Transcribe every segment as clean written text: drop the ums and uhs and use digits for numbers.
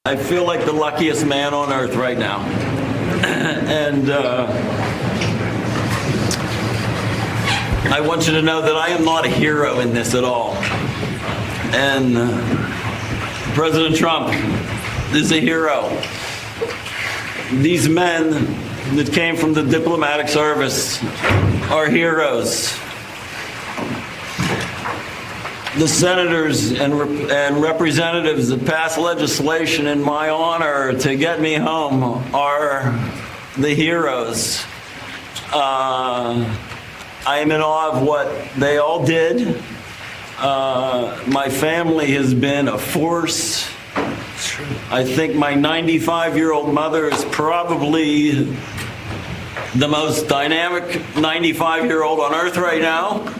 I feel like the luckiest man on earth right now. And I want you to know that I am not a hero in this at all. And President Trump is a hero. These men that came from the diplomatic service are heroes. The senators and representatives that passed legislation in my honor to get me home are the heroes. I am in awe of what they all did. My family has been a force. I think my 95-year-old mother is probably the most dynamic 95-year-old on earth right now.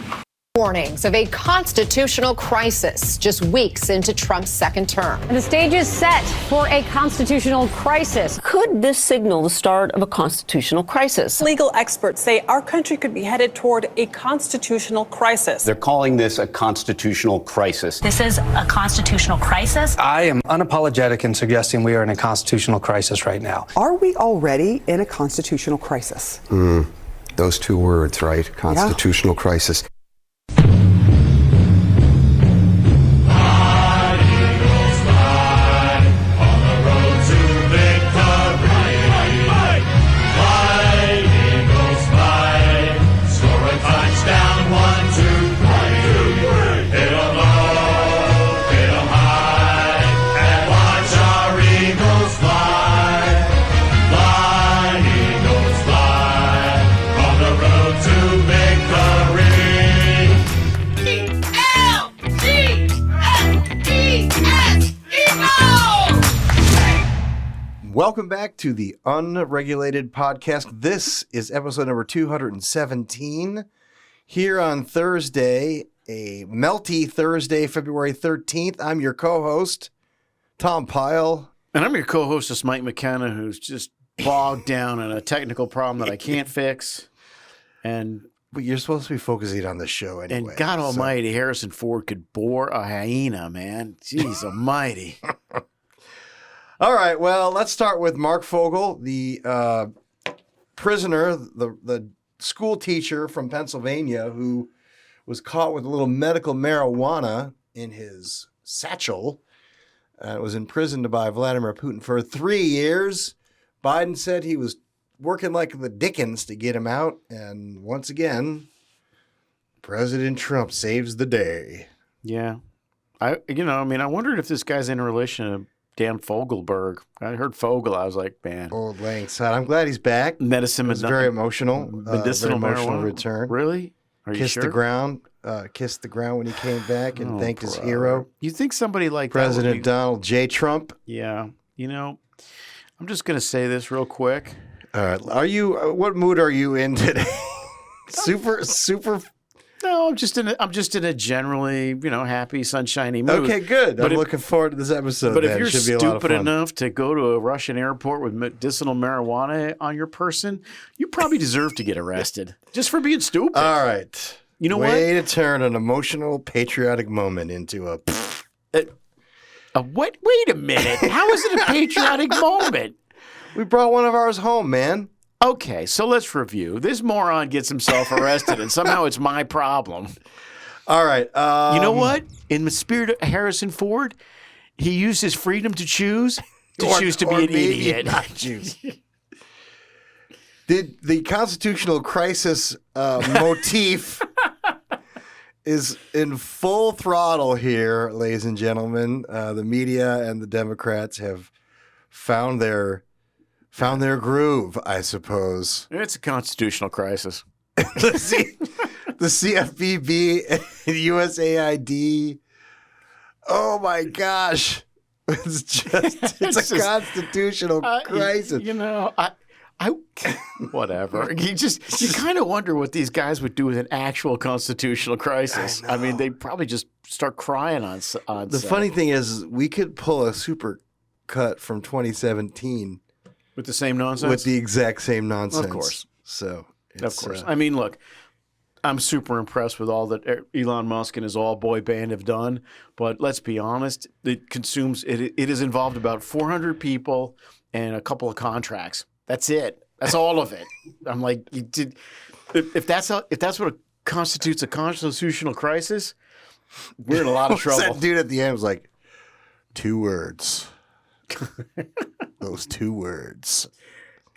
Warnings of a constitutional crisis just weeks into Trump's second term. The stage is set for a constitutional crisis. Could this signal the start of a constitutional crisis? Legal experts say our country could be headed toward a constitutional crisis. They're calling this a constitutional crisis. This is a constitutional crisis. I am unapologetic in suggesting we are in a constitutional crisis right now. Are we already in a constitutional crisis? Those two words, right? Constitutional crisis. Welcome back to the Unregulated podcast. This is episode number 217. Here on Thursday, a melty Thursday, February 13th. I'm your co-host, Tom Pyle. And I'm your co-host, this Mike McKenna, who's just bogged down in a technical problem that I can't fix. But you're supposed to be focusing on the show anyway. And God almighty, Harrison Ford could bore a hyena, man. Jeez almighty. All right, well, let's start with Mark Fogel, the prisoner, the school teacher from Pennsylvania who was caught with a little medical marijuana in his satchel. Was imprisoned by Vladimir Putin for 3 years. Biden said he was working like the Dickens to get him out. And once again, President Trump saves the day. Yeah. I wondered if this guy's in a relation to Dan Fogelberg. I heard Fogel. I was like, man. Old Lang Syne. I'm glad he's back. Medicine. It's very emotional. Medicinal very emotional marijuana return. Really? Are you Kissed sure? the ground. Kissed the ground when he came back and thanked his hero. You think somebody like President that Donald J. Trump? Yeah. I'm just going to say this real quick. All right. Are you? What mood are you in today? super. No, I'm just in a generally, happy, sunshiny mood. Okay, good. I'm looking forward to this episode. But if you're stupid enough to go to a Russian airport with medicinal marijuana on your person, you probably deserve to get arrested just for being stupid. All right. You know Way to turn an emotional, patriotic moment into a what? Wait a minute. How is it a patriotic moment? We brought one of ours home, man. Okay, so let's review. This moron gets himself arrested, and somehow it's my problem. All right. You know what? In the spirit of Harrison Ford, he used his freedom to choose to be an idiot. Not choose. The constitutional crisis motif is in full throttle here, ladies and gentlemen. The media and the Democrats have found their groove, I suppose. It's a constitutional crisis. The CFPB and USAID. Oh my gosh. It's a constitutional crisis. Whatever. You kind of wonder what these guys would do with an actual constitutional crisis. I mean, they'd probably just start crying on The funny thing is, we could pull a super cut from 2017 with the same nonsense? With the exact same nonsense. Of course. So, of course. I mean, look, I'm super impressed with all that Elon Musk and his all boy band have done. But let's be honest, it has involved about 400 people and a couple of contracts. That's it. That's all of it. I'm like, if that's what constitutes a constitutional crisis, we're in a lot of trouble. That dude at the end was like, 2 words. Those 2 words.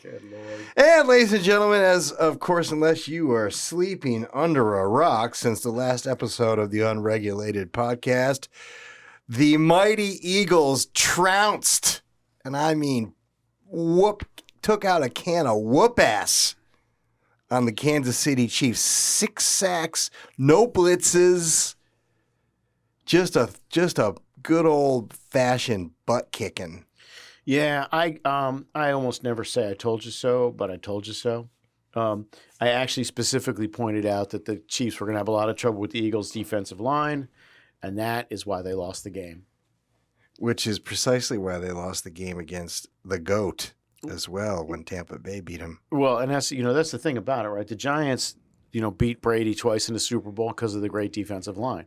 Good Lord. And ladies and gentlemen, as of course, unless you are sleeping under a rock since the last episode of the Unregulated podcast, the mighty Eagles trounced, and I mean took out a can of whoop ass on the Kansas City Chiefs. 6 sacks, no blitzes, just a good old fashioned butt kicking. Yeah, I almost never say I told you so, but I told you so. I actually specifically pointed out that the Chiefs were going to have a lot of trouble with the Eagles' defensive line, and that is why they lost the game. Which is precisely why they lost the game against the GOAT as well when Tampa Bay beat them. Well, and that's the thing about it, right? The Giants, beat Brady twice in the Super Bowl because of the great defensive line.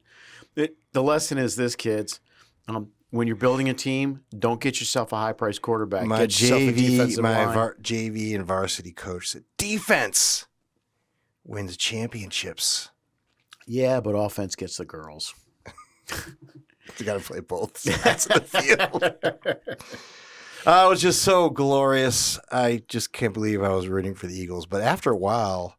The lesson is this, kids. When you're building a team, don't get yourself a high-priced quarterback. Get yourself a defensive line. JV and varsity coach said, defense wins championships. Yeah, but offense gets the girls. You got to play both sides of the field. It was just so glorious. I just can't believe I was rooting for the Eagles. But after a while,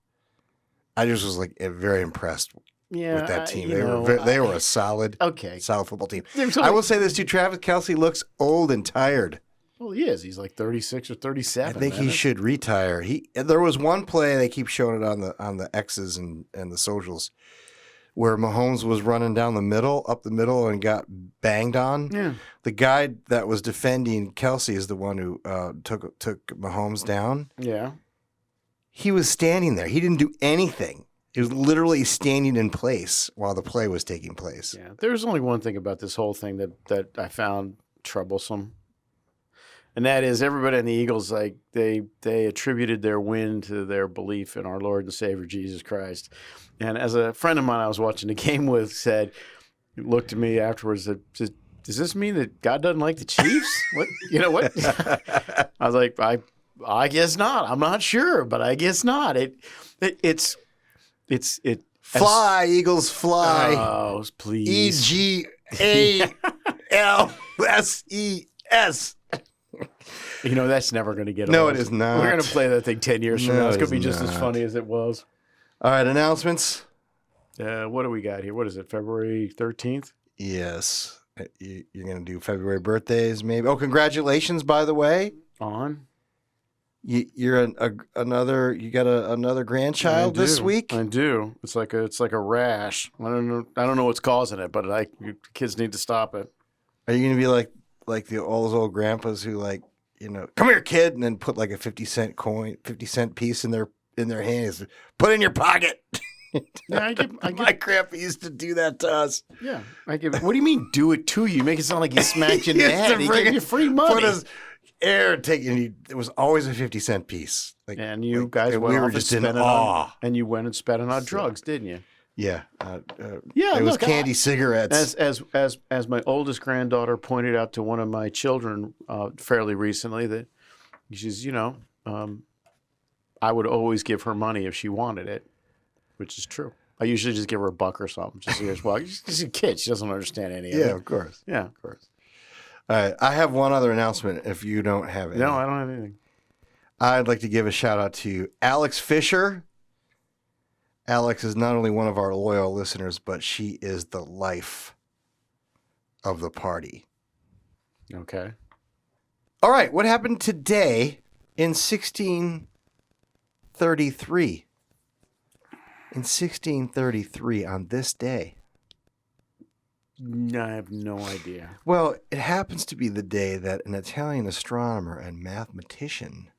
I just was like very impressed with that team. They were a solid football team. I will say this too: Travis Kelce looks old and tired. Well, he is. He's like 36 or 37. I think he should retire. There was one play they keep showing it on the X's and the socials where Mahomes was running down up the middle, and got banged on. Yeah. The guy that was defending Kelce is the one who took Mahomes down. Yeah. He was standing there. He didn't do anything. He was literally standing in place while the play was taking place. Yeah. There's only one thing about this whole thing that I found troublesome. And that is everybody in the Eagles, like they attributed their win to their belief in our Lord and Savior Jesus Christ. And as a friend of mine I was watching the game with looked at me afterwards, said, does this mean that God doesn't like the Chiefs? What? I was like, I guess not. I'm not sure, but I guess not. It's fly, Eagles fly. Oh, please. EGALSES. That's never going to get old. No, it is not. We're going to play that thing 10 years from now. It's going to be just as funny as it was. All right, announcements. What do we got here? What is it, February 13th? Yes. You're going to do February birthdays, maybe. Oh, congratulations, by the way. On? You're another grandchild this week? I do. It's like a rash. I don't know what's causing it, but kids need to stop it. Are you going to be like all those old grandpas who come here, kid, and then put like a 50-cent piece in their hands, put in your pocket? Yeah, my grandpa used to do that to us. Yeah, what do you mean do it to you? You make it sound like he smacked you in the head. He gave you free money. Put his air taking. It was always a 50-cent piece. And you guys went off and spent it on, and you went and spent it on drugs, didn't you? Yeah. It was candy cigarettes. As my oldest granddaughter pointed out to one of my children fairly recently, that she's, I would always give her money if she wanted it, which is true. I usually just give her $1 or something. She's a kid. She doesn't understand any of it. Yeah, of course. Yeah, of course. All right. I have one other announcement if you don't have it. No, I don't have anything. I'd like to give a shout out to Alex Fisher. Alex is not only one of our loyal listeners, but she is the life of the party. Okay. All right. What happened today in 1633? In 1633, on this day. I have no idea. Well, it happens to be the day that an Italian astronomer and mathematician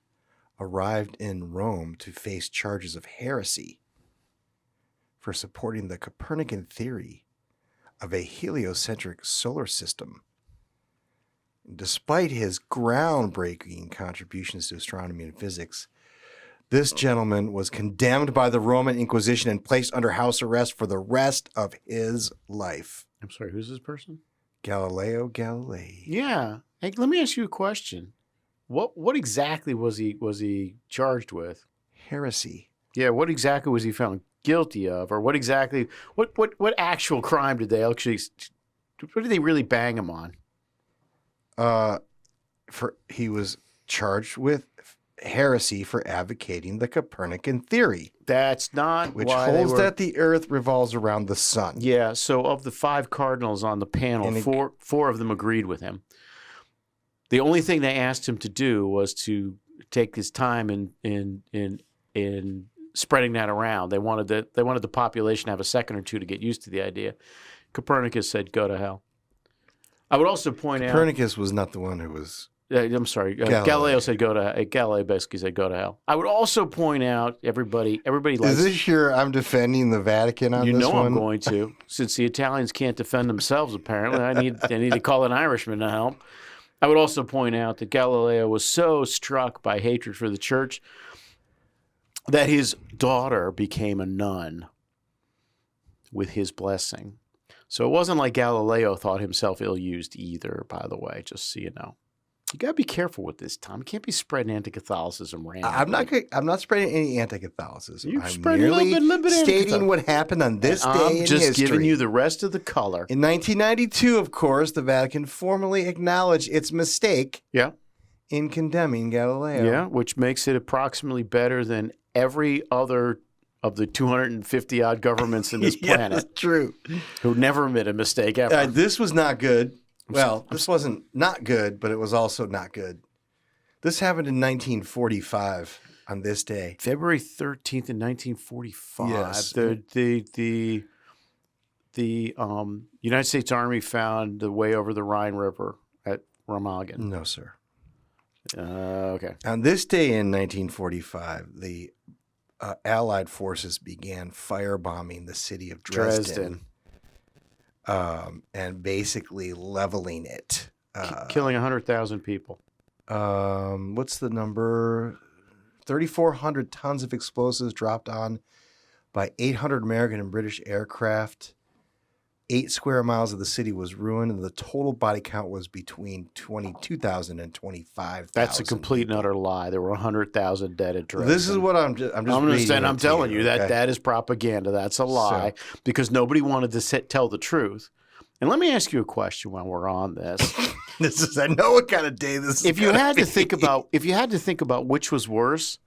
arrived in Rome to face charges of heresy for supporting the Copernican theory of a heliocentric solar system. Despite his groundbreaking contributions to astronomy and physics, This gentleman was condemned by the Roman Inquisition and placed under house arrest for the rest of his life. I'm sorry, who's this person? Galileo Galilei. Yeah. Hey, let me ask you a question. What exactly was he charged with? Heresy. Yeah, what exactly was he found guilty of, or what actual crime did they actually? What did they really bang him on? He was charged with heresy for advocating the Copernican theory, That's not which why holds that the Earth revolves around the sun. Yeah. So of the 5 cardinals on the panel, four of them agreed with him. The only thing they asked him to do was to take his time in spreading that around. They wanted the population to have a second or two to get used to the idea. Copernicus said, "Go to hell." I would also point out Copernicus was not the one who was. I'm sorry. Galileo said, "Go to." Galileo basically said, "Go to hell." I would also point out everybody likes. Is this your? I'm defending the Vatican on this one. You know I'm going to, since the Italians can't defend themselves. Apparently, I need to call an Irishman to help. I would also point out that Galileo was so struck by hatred for the church that his daughter became a nun with his blessing. So it wasn't like Galileo thought himself ill-used either, by the way, just so you know. You got to be careful with this, Tom. You can't be spreading anti-Catholicism randomly. I'm not spreading any anti-Catholicism. You're I'm spreading a little bit stating what happened on this day in history. I'm just giving you the rest of the color. In 1992, of course, the Vatican formally acknowledged its mistake in condemning Galileo. Yeah, which makes it approximately better than every other of the 250-odd governments in this planet. That's true. Who never made a mistake ever. This was not good. Well, this wasn't not good, but it was also not good. This happened in 1945 on this day. February 13th in 1945. Yes. The United States Army found the way over the Rhine River at Remagen. No, sir. Okay. On this day in 1945, the Allied forces began firebombing the city of Dresden. And basically leveling it. Killing 100,000 people. What's the number? 3,400 tons of explosives dropped on by 800 American and British aircraft. 8 square miles of the city was ruined, and the total body count was between 22,000 and 25,000. That's a complete and utter lie. There were 100,000 dead at Dresden. This is what I'm just reading. I'm telling you that that is propaganda. That's a lie because nobody wanted to tell the truth. And let me ask you a question while we're on this. I know what kind of day this is. If you had to think about which was worse,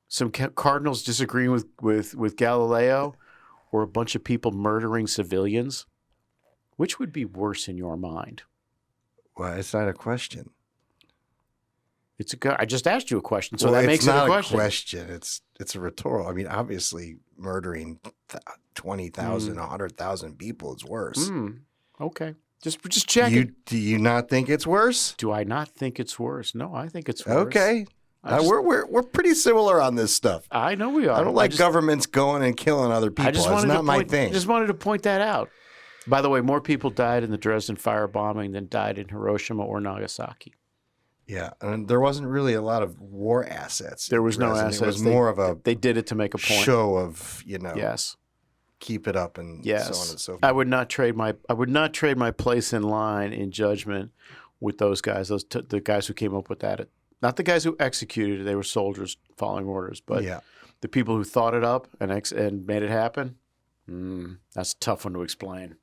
some cardinals disagreeing with Galileo, or a bunch of people murdering civilians, which would be worse in your mind? Well, it's not a question. I just asked you a question, so that makes it a question. It's not a question. It's a rhetorical. I mean, obviously, murdering 20,000, 100,000 people is worse. Okay, just check it. Do you not think it's worse? Do I not think it's worse? No, I think it's worse. Okay. We're pretty similar on this stuff. I know we are. I don't like governments going and killing other people. It's not my thing. I just wanted to point that out. By the way, more people died in the Dresden firebombing than died in Hiroshima or Nagasaki. Yeah, and there wasn't really a lot of war assets. There was no assets. It was more of a they did it to make a point. Show of yes, keep it up and so on and so forth. I would not trade my place in line in judgment with those guys. The guys who came up with that. Not the guys who executed it. They were soldiers following orders. But the people who thought it up and made it happen, that's a tough one to explain.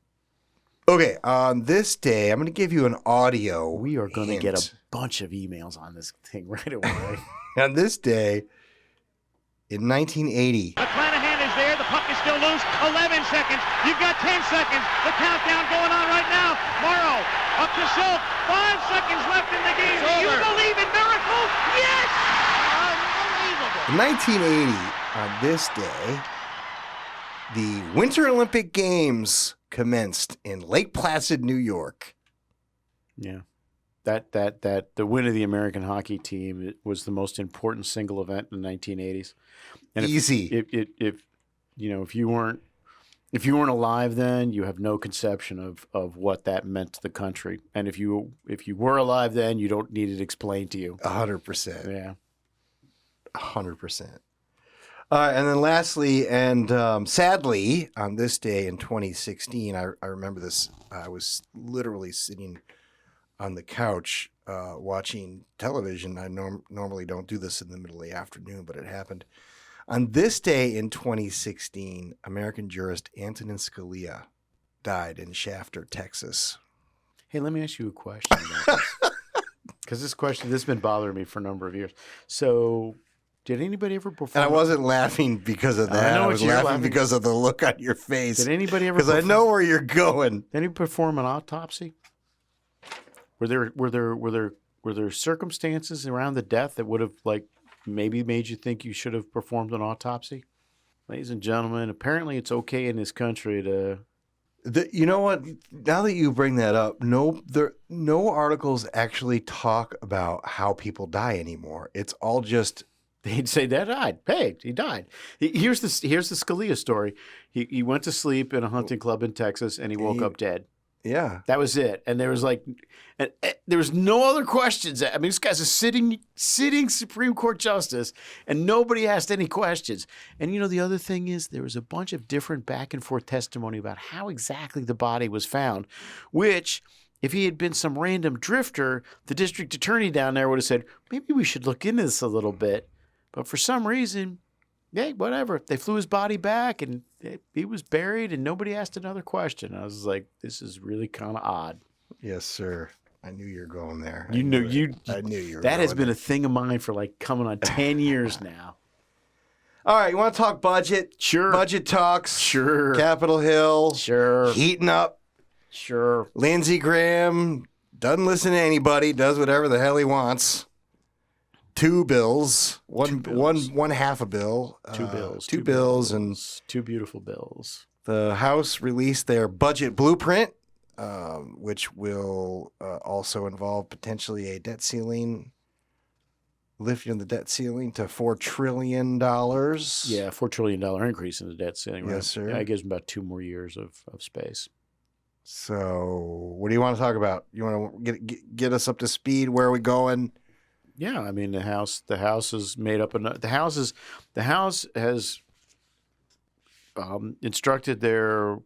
Okay, on this day, I'm going to give you an audio. We are going to get a bunch of emails on this thing right away. On this day, in 1980. McClanahan is there. The puck is still loose. 11 seconds. You've got 10 seconds. The countdown going on right now. Morrow up to Silk. 5 seconds left in the game. Do you believe in miracles? Yes! Unbelievable. In 1980, on this day, the Winter Olympic Games commenced in Lake Placid, New York. Yeah. That the win of the American hockey team was the most important single event in the 1980s. And Easy. If you weren't alive then, you have no conception of what that meant to the country. And if you were alive then, you don't need it explained to you. 100%. Yeah. 100%. And then lastly, and sadly, on this day in 2016, I remember this. I was literally sitting on the couch watching television. I normally don't do this in the middle of the afternoon, but it happened. On this day in 2016, American jurist Antonin Scalia died in Shafter, Texas. Hey, let me ask you a question about this. Because this has been bothering me for a number of years. So, did anybody ever perform? And I wasn't laughing because of that. I was laughing because of the look on your face. Did anybody ever? Because I know where you're going. Did anybody perform an autopsy? Were there circumstances around the death that would have maybe made you think you should have performed an autopsy? Ladies and gentlemen, apparently it's okay in this country to. You know what? Now that you bring that up, no articles actually talk about how people die anymore. It's all just. They'd say that died. Hey, he died. Here's the Scalia story. He went to sleep in a hunting club in Texas and he woke up dead. Yeah, that was it. And there was there was no other questions. I mean, this guy's a sitting Supreme Court justice, and nobody asked any questions. And the other thing is, there was a bunch of different back and forth testimony about how exactly the body was found. Which, if he had been some random drifter, the district attorney down there would have said, maybe we should look into this a little bit. But for some reason, hey, whatever. They flew his body back and he was buried and nobody asked another question. I was like, this is really kind of odd. Yes, sir. I knew you were going there. I knew you were that has going been there. a thing of mine for coming on 10 years now. All right, you want to talk budget? Sure. Budget talks? Sure. Capitol Hill? Sure. Heating up? Sure. Lindsey Graham doesn't listen to anybody, does whatever the hell he wants. Two bills. One half a bill. Two bills. Two bills and two beautiful bills. The House released their budget blueprint, which will also involve potentially a debt ceiling, lifting the debt ceiling to $4 trillion. Yeah, $4 trillion increase in the debt ceiling. Right? Yes, sir. Yeah, it gives them about 2 more years of space. So, what do you want to talk about? You want to get us up to speed? Where are we going? Yeah, I mean the House is made up enough. The House has instructed their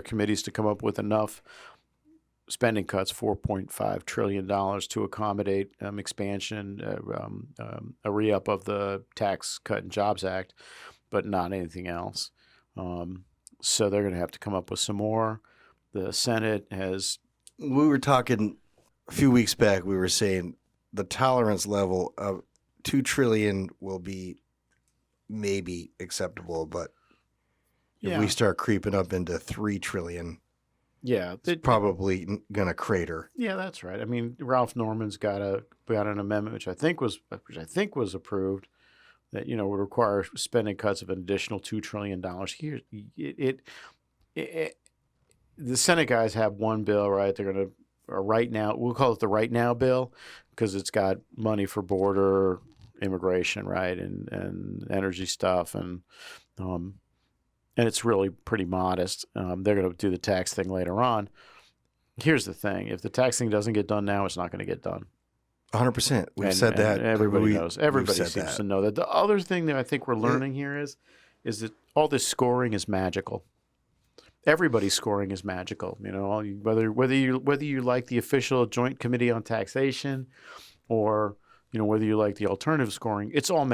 committees to come up with enough spending cuts, $4.5 trillion, to accommodate expansion, a re-up of the Tax Cut and Jobs Act, but not anything else. So they're going to have to come up with some more. The Senate has. We were talking a few weeks back. We were saying the tolerance level of $2 trillion will be maybe acceptable, but if we start creeping up into $3 trillion, it's probably gonna crater. Yeah, that's right. I mean, Ralph Norman's got an amendment which I think was approved that would require spending cuts of an additional $2 trillion. Here, the Senate guys have one bill, right? They're gonna. Right now, we'll call it the Right Now bill because it's got money for border immigration, right, and energy stuff, and it's really pretty modest. They're going to do the tax thing later on. Here's the thing: if the tax thing doesn't get done now, it's not going to get done. 100%. We've said that. Everybody knows. Everybody seems to know that. The other thing that I think we're learning here is that all this scoring is magical. Everybody's scoring is magical, whether you like the official Joint Committee on Taxation, or whether you like the alternative scoring. It's all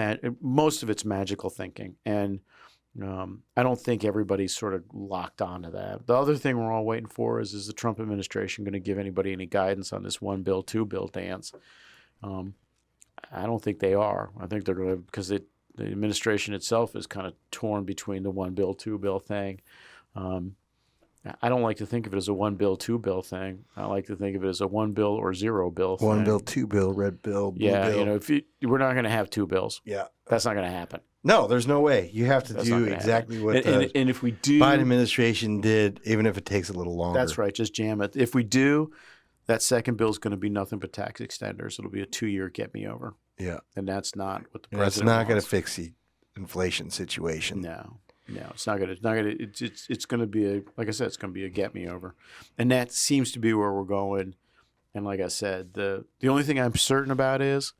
most of it's magical thinking, and I don't think everybody's sort of locked onto that. The other thing we're all waiting for is the Trump administration going to give anybody any guidance on this one bill, two bill dance? I don't think they are. I think they're going to because the administration itself is kind of torn between the one bill, two bill thing. I don't like to think of it as a one bill, two bill thing. I like to think of it as a one bill or zero bill thing. One bill, two bill, red bill, blue bill. We're not going to have two bills. Yeah. That's not going to happen. No, there's no way. You have to do exactly what the and if we do, Biden administration did, even if it takes a little longer. That's right. Just jam it. If we do, that second bill is going to be nothing but tax extenders. It'll be a 2-year get me over. Yeah. And that's not what the president That's not going wants. to fix the inflation situation. No, it's not going to. It's going to be like I said, it's going to be a get me over, and that seems to be where we're going. And like I said, the only thing I'm certain about is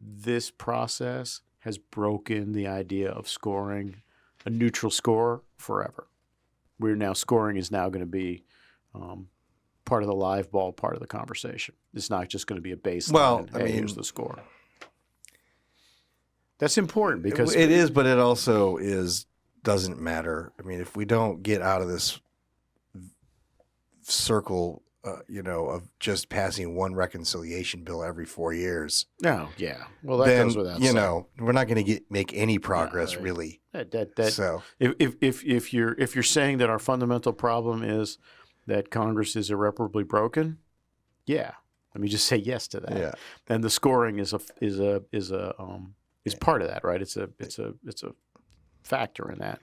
this process has broken the idea of scoring a neutral score forever. Scoring is now going to be part of the live ball, part of the conversation. It's not just going to be a baseline. Well, Here's the score. That's important because it is, but it also doesn't matter. I mean, if we don't get out of this circle, of just passing one reconciliation bill every 4 years. No, yeah. Well, that then, goes without saying. We're not going to make any progress really. So if you're saying that our fundamental problem is that Congress is irreparably broken, yeah. Let me just say yes to that. Yeah. And the scoring is part of that, right? It's a factor in that.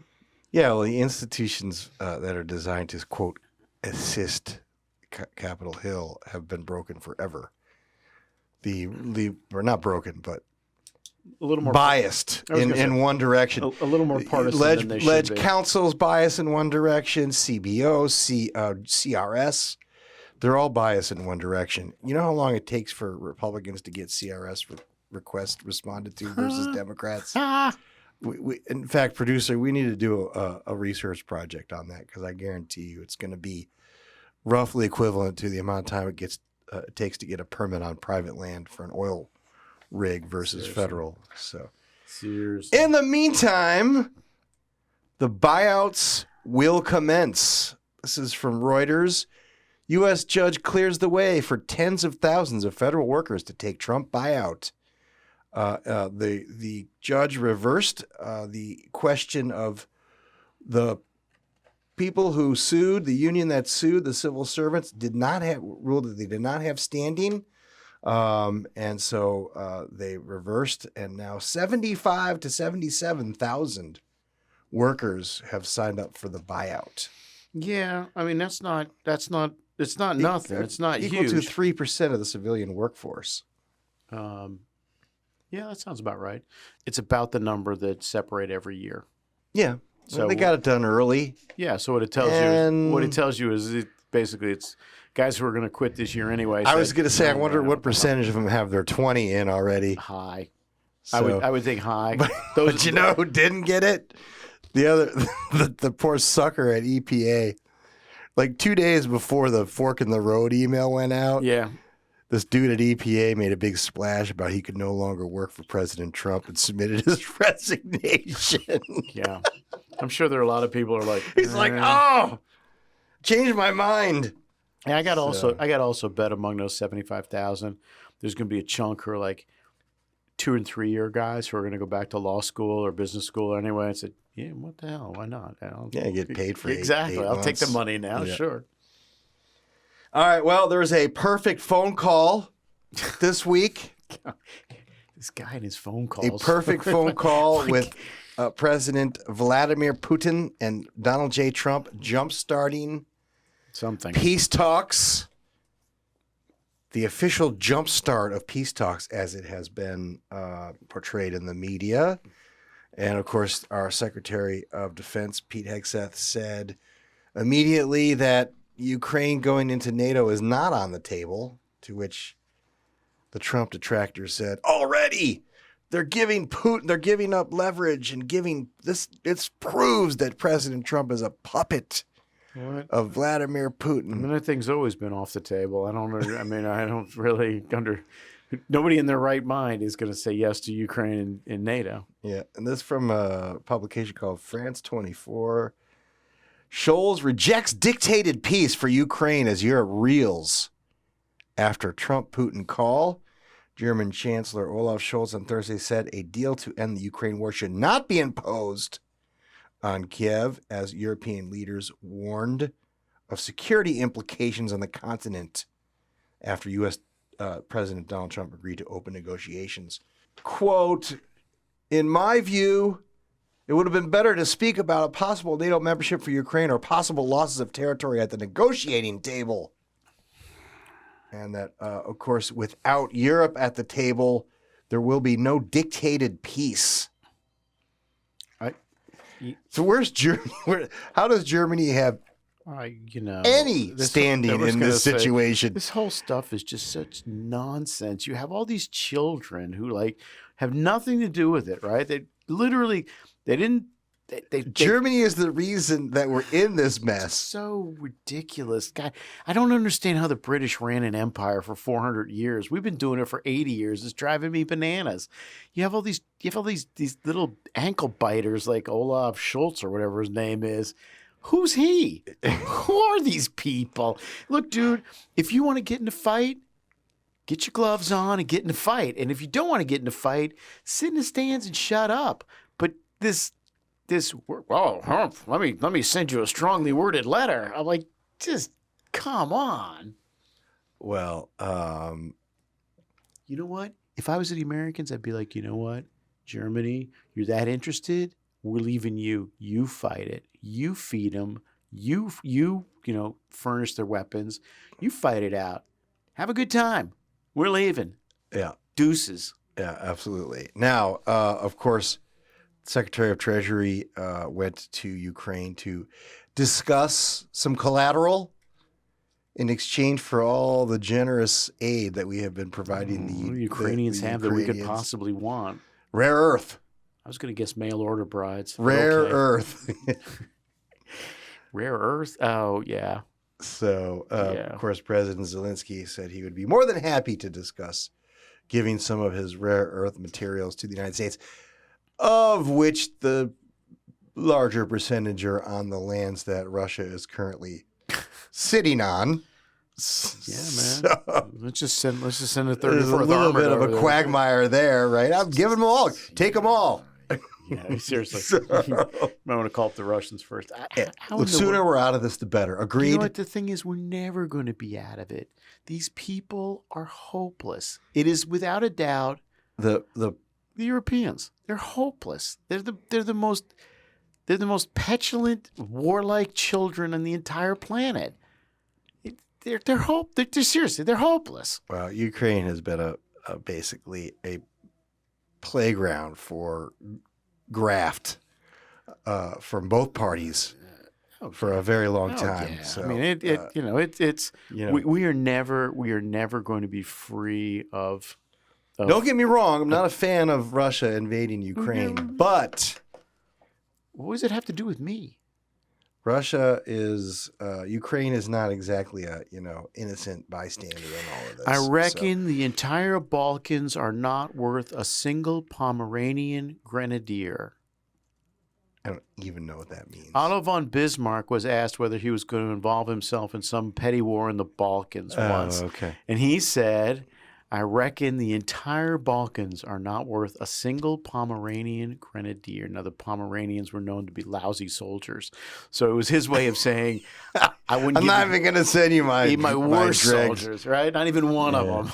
Yeah. Well, the institutions that are designed to quote assist Capitol Hill have been broken forever. We're not broken, but a little more biased in one direction. A little more partisan than they should be. Council's biased in one direction. CBO, CRS, they're all biased in one direction. You know how long it takes for Republicans to get CRS requests responded to versus Democrats? In fact, producer, we need to do a research project on that because I guarantee you it's going to be roughly equivalent to the amount of time it takes to get a permit on private land for an oil rig versus federal. So, seriously. In the meantime, the buyouts will commence. This is from Reuters. U.S. judge clears the way for tens of thousands of federal workers to take Trump buyout. The judge reversed the question of the people who sued, the union that sued the civil servants ruled that they did not have standing. And so they reversed, and now 75 to 77,000 workers have signed up for the buyout. Yeah, I mean it's not nothing. It's not equal huge. to 3% of the civilian workforce. Yeah, that sounds about right. It's about the number that separate every year. Yeah. So they got it done early. Yeah. So what it tells you is basically it's guys who are going to quit this year anyway. I was going to say, I wonder what percentage of them have their 20 in already. High. So, I would think high. But you know who didn't get it? The poor sucker at EPA. Like 2 days before the fork in the road email went out. Yeah. This dude at EPA made a big splash about he could no longer work for President Trump and submitted his resignation. Yeah. I'm sure there are a lot of people who are like, he's like, oh, changed my mind. Yeah, I got also bet among those 75,000, there's going to be a chunk who are like 2 and 3 year guys who are going to go back to law school or business school anyway. I said, yeah, what the hell? Why not? Get paid for exactly. I'll take the money now. Yeah. Sure. All right. Well, there was a perfect phone call this week. This guy and his phone calls. A perfect phone call with President Vladimir Putin and Donald J. Trump jumpstarting something. Peace talks. The official jumpstart of peace talks, as it has been portrayed in the media. And, of course, our Secretary of Defense, Pete Hegseth, said immediately that Ukraine going into NATO is not on the table, to which the Trump detractors said, already they're giving up leverage and giving this. It proves that President Trump is a puppet of Vladimir Putin. I mean, that thing's always been off the table. I don't really nobody in their right mind is going to say yes to Ukraine in NATO. Yeah, and this from a publication called France 24. Scholz rejects dictated peace for Ukraine as Europe reels after Trump-Putin call. German Chancellor Olaf Scholz on Thursday said a deal to end the Ukraine war should not be imposed on Kiev, as European leaders warned of security implications on the continent after U.S. President Donald Trump agreed to open negotiations. Quote, in my view, it would have been better to speak about a possible NATO membership for Ukraine or possible losses of territory at the negotiating table. And that, of course, without Europe at the table, there will be no dictated peace. So where's Germany? How does Germany have any standing in this situation. This whole stuff is just such nonsense. You have all these children who like have nothing to do with it, right? They didn't. Germany is the reason that we're in this mess. So ridiculous. God, I don't understand how the British ran an empire for 400 years. We've been doing it for 80 years. It's driving me bananas. You have all these little ankle biters like Olaf Scholz or whatever his name is. Who's he? Who are these people? Look, dude, if you want to get in a fight, get your gloves on and get in a fight. And if you don't want to get in a fight, sit in the stands and shut up. But let me send you a strongly worded letter. I'm like, just come on. Well, you know what? If I was the Americans, I'd be like, you know what? Germany, you're that interested? We're leaving you. You fight it. You feed them. You furnish their weapons. You fight it out. Have a good time. We're leaving. Yeah. Deuces. Yeah, absolutely. Now, of course, Secretary of Treasury went to Ukraine to discuss some collateral in exchange for all the generous aid that we have been providing the Ukrainians have that we could possibly want. Rare earth. I was going to guess mail order brides. Rare earth. Rare earth? Oh, yeah. So, of course, President Zelensky said he would be more than happy to discuss giving some of his rare earth materials to the United States, of which the larger percentage are on the lands that Russia is currently sitting on. Yeah, man. So, let's just send a 34th there's a little bit of a quagmire there, right? I'm giving them all. Take them all. Yeah, seriously. You might want to call up the Russians first. The sooner we're out of this, the better. Agreed? You know what? The thing is, we're never going to be out of it. These people are hopeless. It is without a doubt the Europeans. They're hopeless. They're the most petulant, warlike children on the entire planet. They're seriously, they're hopeless. Well, Ukraine has been basically a playground for graft from both parties for a very long time. Yeah. So, I mean, we are never going to be free of. Don't get me wrong. I'm not a fan of Russia invading Ukraine, but what does it have to do with me? Ukraine is not exactly a innocent bystander in all of this. I reckon the entire Balkans are not worth a single Pomeranian grenadier. I don't even know what that means. Otto von Bismarck was asked whether he was going to involve himself in some petty war in the Balkans once. Okay. And he said, I reckon the entire Balkans are not worth a single Pomeranian grenadier. Now, the Pomeranians were known to be lousy soldiers. So it was his way of saying, I'm not even going to send you my worst soldiers, right? Not even one of them.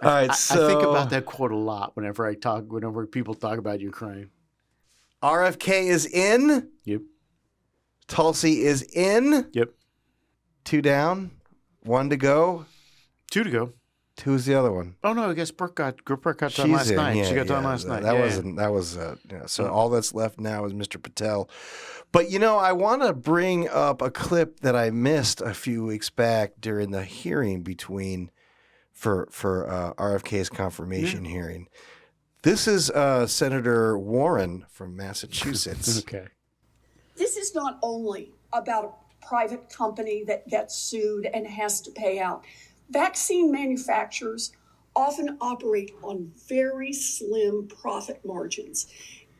All right, I so think about that quote a lot whenever people talk about Ukraine. RFK is in. Yep. Tulsi is in. Yep. 2 down, 1 to go. 2 to go. Who's the other one? Oh no, I guess Brooke got done last night. Yeah, she got done last night. So all that's left now is Mr. Patel. But I want to bring up a clip that I missed a few weeks back during the hearing for RFK's confirmation hearing. This is Senator Warren from Massachusetts. Okay. This is not only about a private company that gets sued and has to pay out. Vaccine manufacturers often operate on very slim profit margins.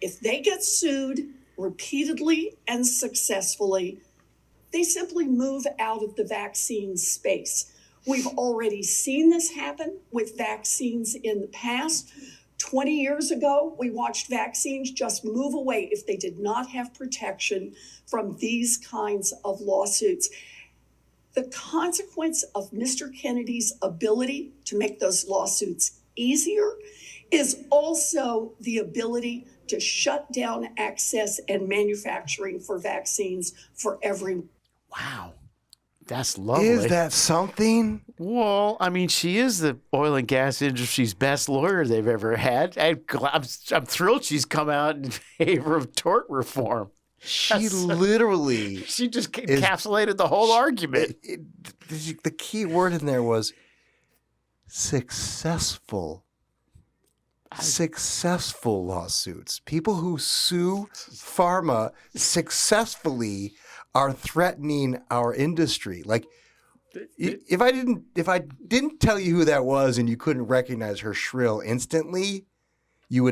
If they get sued repeatedly and successfully, they simply move out of the vaccine space. We've already seen this happen with vaccines in the past. 20 years ago, we watched vaccines just move away if they did not have protection from these kinds of lawsuits. The consequence of Mr. Kennedy's ability to make those lawsuits easier is also the ability to shut down access and manufacturing for vaccines for everyone. Wow. That's lovely. Is that something? Well, I mean, she is the oil and gas industry's best lawyer they've ever had. I'm thrilled she's come out in favor of tort reform. She literally... She just encapsulated the whole argument. The key word in there was successful. Successful lawsuits. People who sue pharma successfully are threatening our industry. Like, if I didn't tell you who that was and you couldn't recognize her shrill instantly, you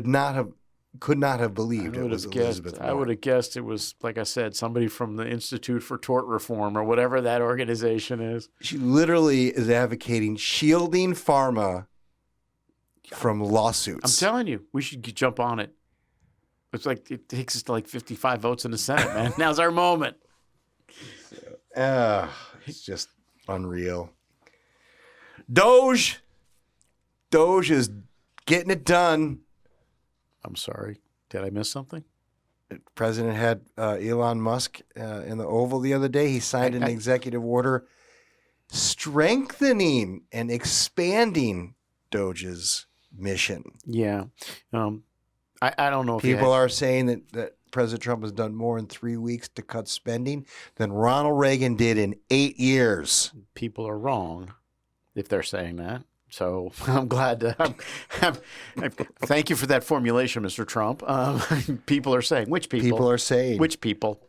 could not have believed it was Elizabeth Warren. I would have guessed it was, like I said, somebody from the Institute for Tort Reform or whatever that organization is. She literally is advocating shielding pharma from lawsuits. I'm telling you, we should jump on it. It's like it takes us to like 55 votes in the Senate, man. Now's our moment. It's just unreal. Doge is getting it done. I'm sorry. Did I miss something? The president had Elon Musk in the Oval the other day. He signed an executive order strengthening and expanding Doge's mission. Yeah. I don't know if people are saying that President Trump has done more in 3 weeks to cut spending than Ronald Reagan did in 8 years. People are wrong if they're saying that. So I'm glad to thank you for that formulation, Mr. Trump. People are saying, which people? People are saying. Which people?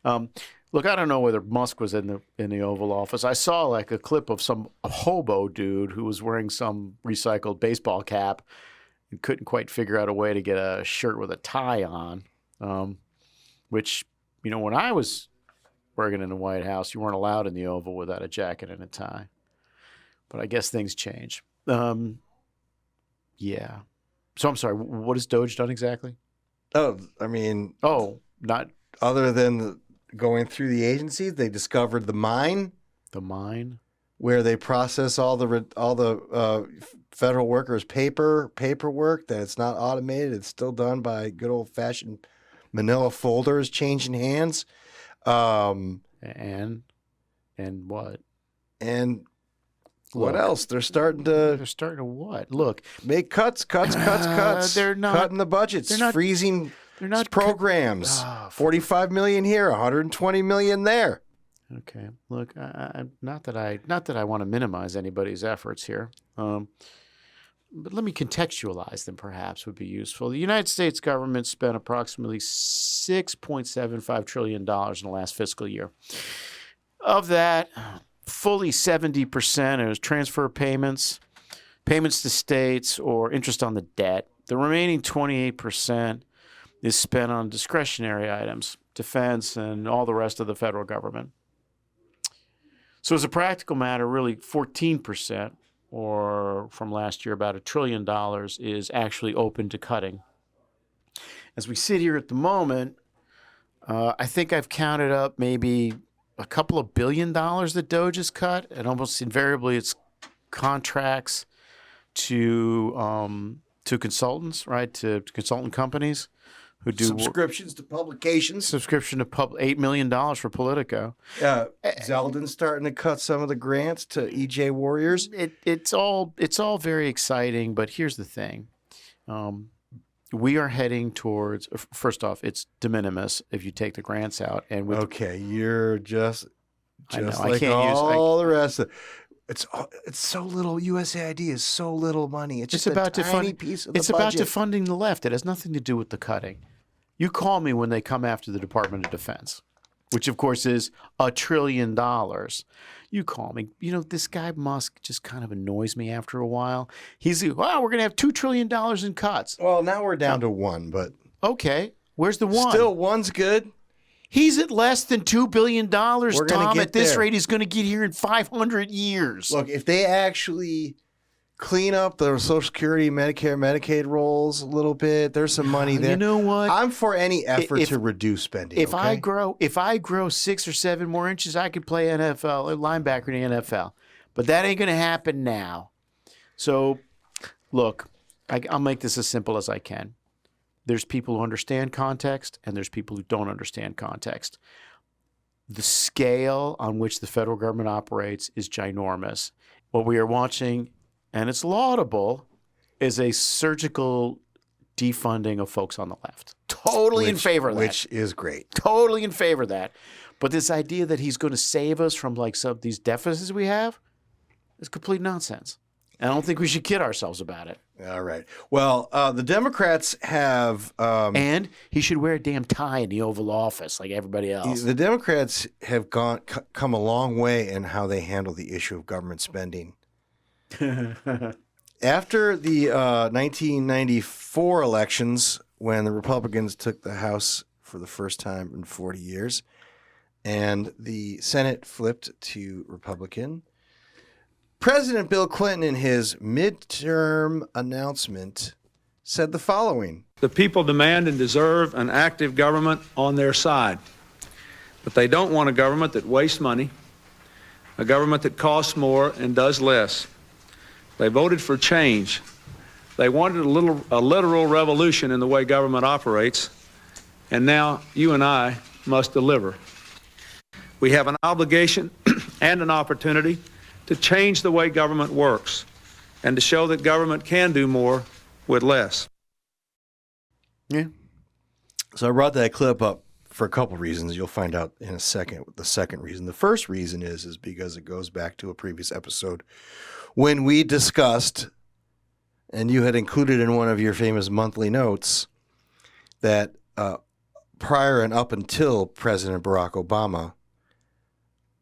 Look, I don't know whether Musk was in the Oval Office. I saw like a clip of some hobo dude who was wearing some recycled baseball cap and couldn't quite figure out a way to get a shirt with a tie on, which, you know, when I was working in the White House, you weren't allowed in the Oval without a jacket and a tie. But I guess things change. Yeah. So I'm sorry, what has Doge done exactly? Oh, I mean... Oh, not... Other than going through the agencies, they discovered the mine. The mine? Where they process all the federal workers' paperwork, that it's not automated. It's still done by good old-fashioned manila folders changing hands. And what? And... What else? They're starting to what? Look, make cuts. They're not cutting the budgets. They're not freezing. They're not programs. $45 million here, $120 million there. Okay. Look, not that I want to minimize anybody's efforts here, but let me contextualize them. Perhaps would be useful. The United States government spent approximately $6.75 trillion in the last fiscal year. Of that, fully 70% is transfer payments to states, or interest on the debt. The remaining 28% is spent on discretionary items, defense, and all the rest of the federal government. So as a practical matter, really 14%, or from last year about $1 trillion, is actually open to cutting. As we sit here at the moment, I think I've counted up maybe a couple of $1 billion that Doge has cut, and almost invariably it's contracts to consultants, right? To consultant companies who do subscriptions to publications. Subscription to $8 million for Politico. Zeldin's starting to cut some of the grants to EJ Warriors. It's all very exciting, but here's the thing. We are heading towards, first off, it's de minimis if you take the grants out. And okay, you're just know, like all the rest of it. It's so little. USAID is so little money. It's just a tiny piece of the budget. It's about defunding the left. It has nothing to do with the cutting. You call me when they come after the Department of Defense, which of course is $1 trillion. You call me. You know, this guy Musk just kind of annoys me after a while. He's like, wow, we're going to have $2 trillion in cuts. Well, now we're down to one, but... Okay, where's the one? Still, one's good. He's at less than $2 billion, Tom. At this there. rate, he's going to get here in 500 years. Look, if they actually clean up the Social Security, Medicare, Medicaid rolls a little bit, there's some money there. You know what? I'm for any effort to reduce spending. If I grow 6 or 7 more inches, I could play NFL, linebacker in the NFL. But that ain't going to happen now. So, look, I'll make this as simple as I can. There's people who understand context, and there's people who don't understand context. The scale on which the federal government operates is ginormous. What we are watching, and it's laudable, is a surgical defunding of folks on the left. Totally in favor of that. Which is great. Totally in favor of that. But this idea that he's going to save us from like some of these deficits we have is complete nonsense. And I don't think we should kid ourselves about it. All right. Well, the Democrats have... and he should wear a damn tie in the Oval Office like everybody else. The Democrats have come a long way in how they handle the issue of government spending. After the 1994 elections, when the Republicans took the House for the first time in 40 years, and the Senate flipped to Republican, President Bill Clinton, in his midterm announcement, said the following. The people demand and deserve an active government on their side. But they don't want a government that wastes money, a government that costs more and does less. They voted for change. They wanted a literal revolution in the way government operates, and now you and I must deliver. We have an obligation and an opportunity to change the way government works and to show that government can do more with less. Yeah. So I brought that clip up for a couple reasons. You'll find out in a second the second reason. The first reason is because it goes back to a previous episode when we discussed, and you had included in one of your famous monthly notes, that prior and up until President Barack Obama,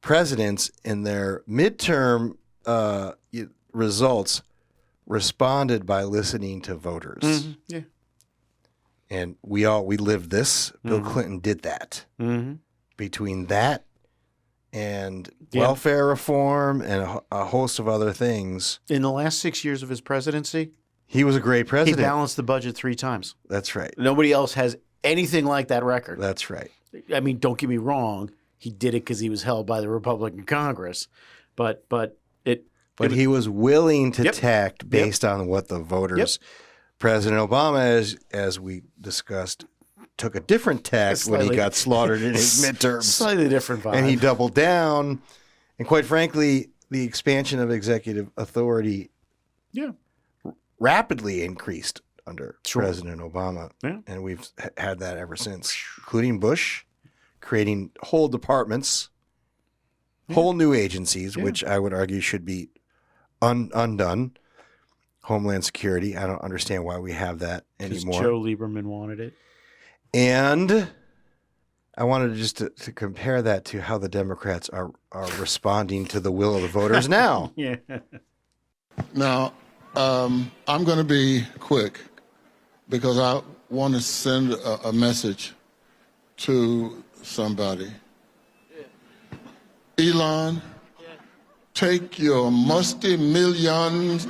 presidents in their midterm results responded by listening to voters. Mm-hmm. Yeah. And we lived this. Bill Clinton did that. Mm-hmm. Between that and welfare reform and a host of other things. In the last 6 years of his presidency, he was a great president. He balanced the budget 3 times. That's right. Nobody else has anything like that record. That's right. I mean, don't get me wrong. He did it because he was held by the Republican Congress, but he was willing to tact based on what the voters. President Obama, as we discussed, took a different tact when he got slaughtered in his midterms. Slightly different vibe. And he doubled down. And quite frankly, the expansion of executive authority rapidly increased under President Obama. Yeah. And we've had that ever since, including Bush, creating whole departments, whole new agencies, which I would argue should be undone. Homeland Security. I don't understand why we have that anymore. Joe Lieberman wanted it. And I wanted to compare that to how the Democrats are responding to the will of the voters now. Yeah. Now, I'm going to be quick because I want to send a message to somebody. Elon, take your musty millions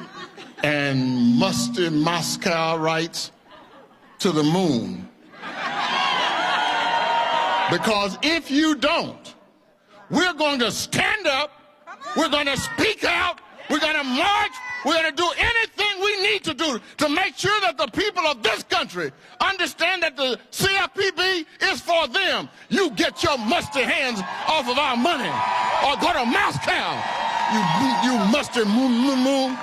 and musty Moscow rights to the moon. Because if you don't, we're going to stand up, we're going to speak out, we're going to march, we're going to do anything we need to do to make sure that the people of this country understand that the CFPB is for them. You get your musty hands off of our money or go to Moscow, you musty moo.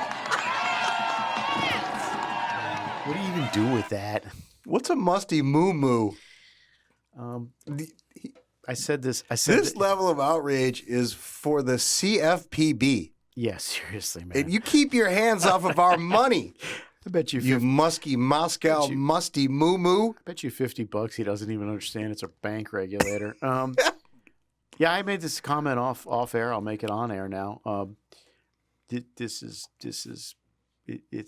What do you even do with that? What's a musty moo? I said this. This level of outrage is for the CFPB. Yeah, seriously, man. You keep your hands off of our money. I bet you, musky Moscow musty moo. I bet you $50 he doesn't even understand. It's a bank regulator. Yeah, I made this comment off air. I'll make it on air now. It's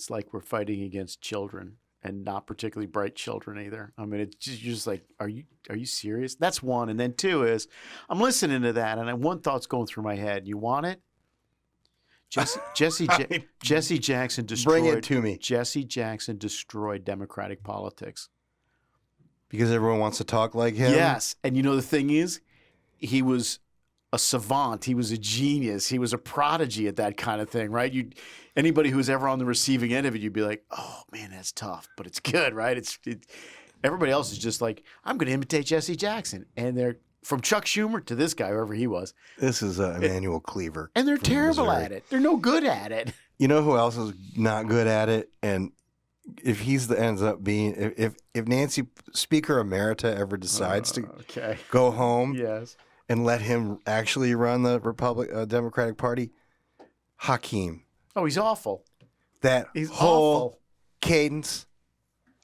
like we're fighting against children, and not particularly bright children either. I mean, it's just like, are you serious? That's one. And then two is, I'm listening to that, and one thought's going through my head. You want it? Jesse Jackson destroyed. Bring it to me. Jesse Jackson destroyed Democratic politics because everyone wants to talk like him. Yes, and you know the thing is, he was a savant. He was a genius. He was a prodigy at that kind of thing, right? Anybody who's ever on the receiving end of it, you'd be like, "Oh man, that's tough," but it's good, right? Everybody else is just like, "I'm going to imitate Jesse Jackson," and they're from Chuck Schumer to this guy, whoever he was. This is Emmanuel Cleaver, and they're terrible at it. They're no good at it. You know who else is not good at it? And if he's the ends up being if Nancy Speaker Emerita ever decides to go home, yes, and let him actually run the Democratic Party, Hakeem. Oh, he's awful. He's whole awful. Cadence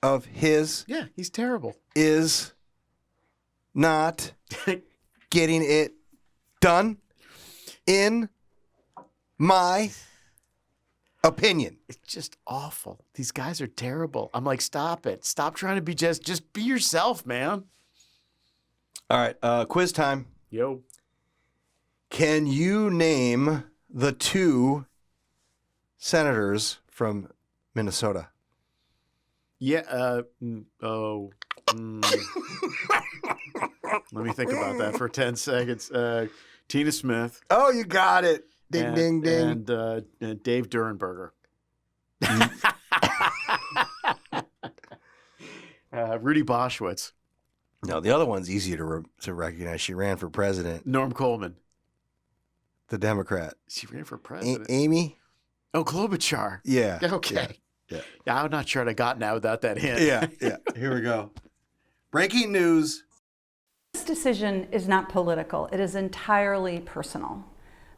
of his he's terrible. Is not getting it done, in my opinion. It's just awful. These guys are terrible. I'm like, stop it. Stop trying to be just be yourself, man. All right, quiz time. Yo. Can you name the 2 senators from Minnesota? Yeah. Let me think about that for 10 seconds. Tina Smith. Oh, you got it. Ding, ding, ding. And Dave Durenberger. Rudy Boschwitz. No, the other one's easier to recognize. She ran for president. Norm Coleman. The Democrat. She ran for president. Amy? Oh, Klobuchar. Yeah. Okay. Yeah. I'm not sure I'd have gotten out without that hint. Yeah. Here we go. Breaking news. This decision is not political. It is entirely personal.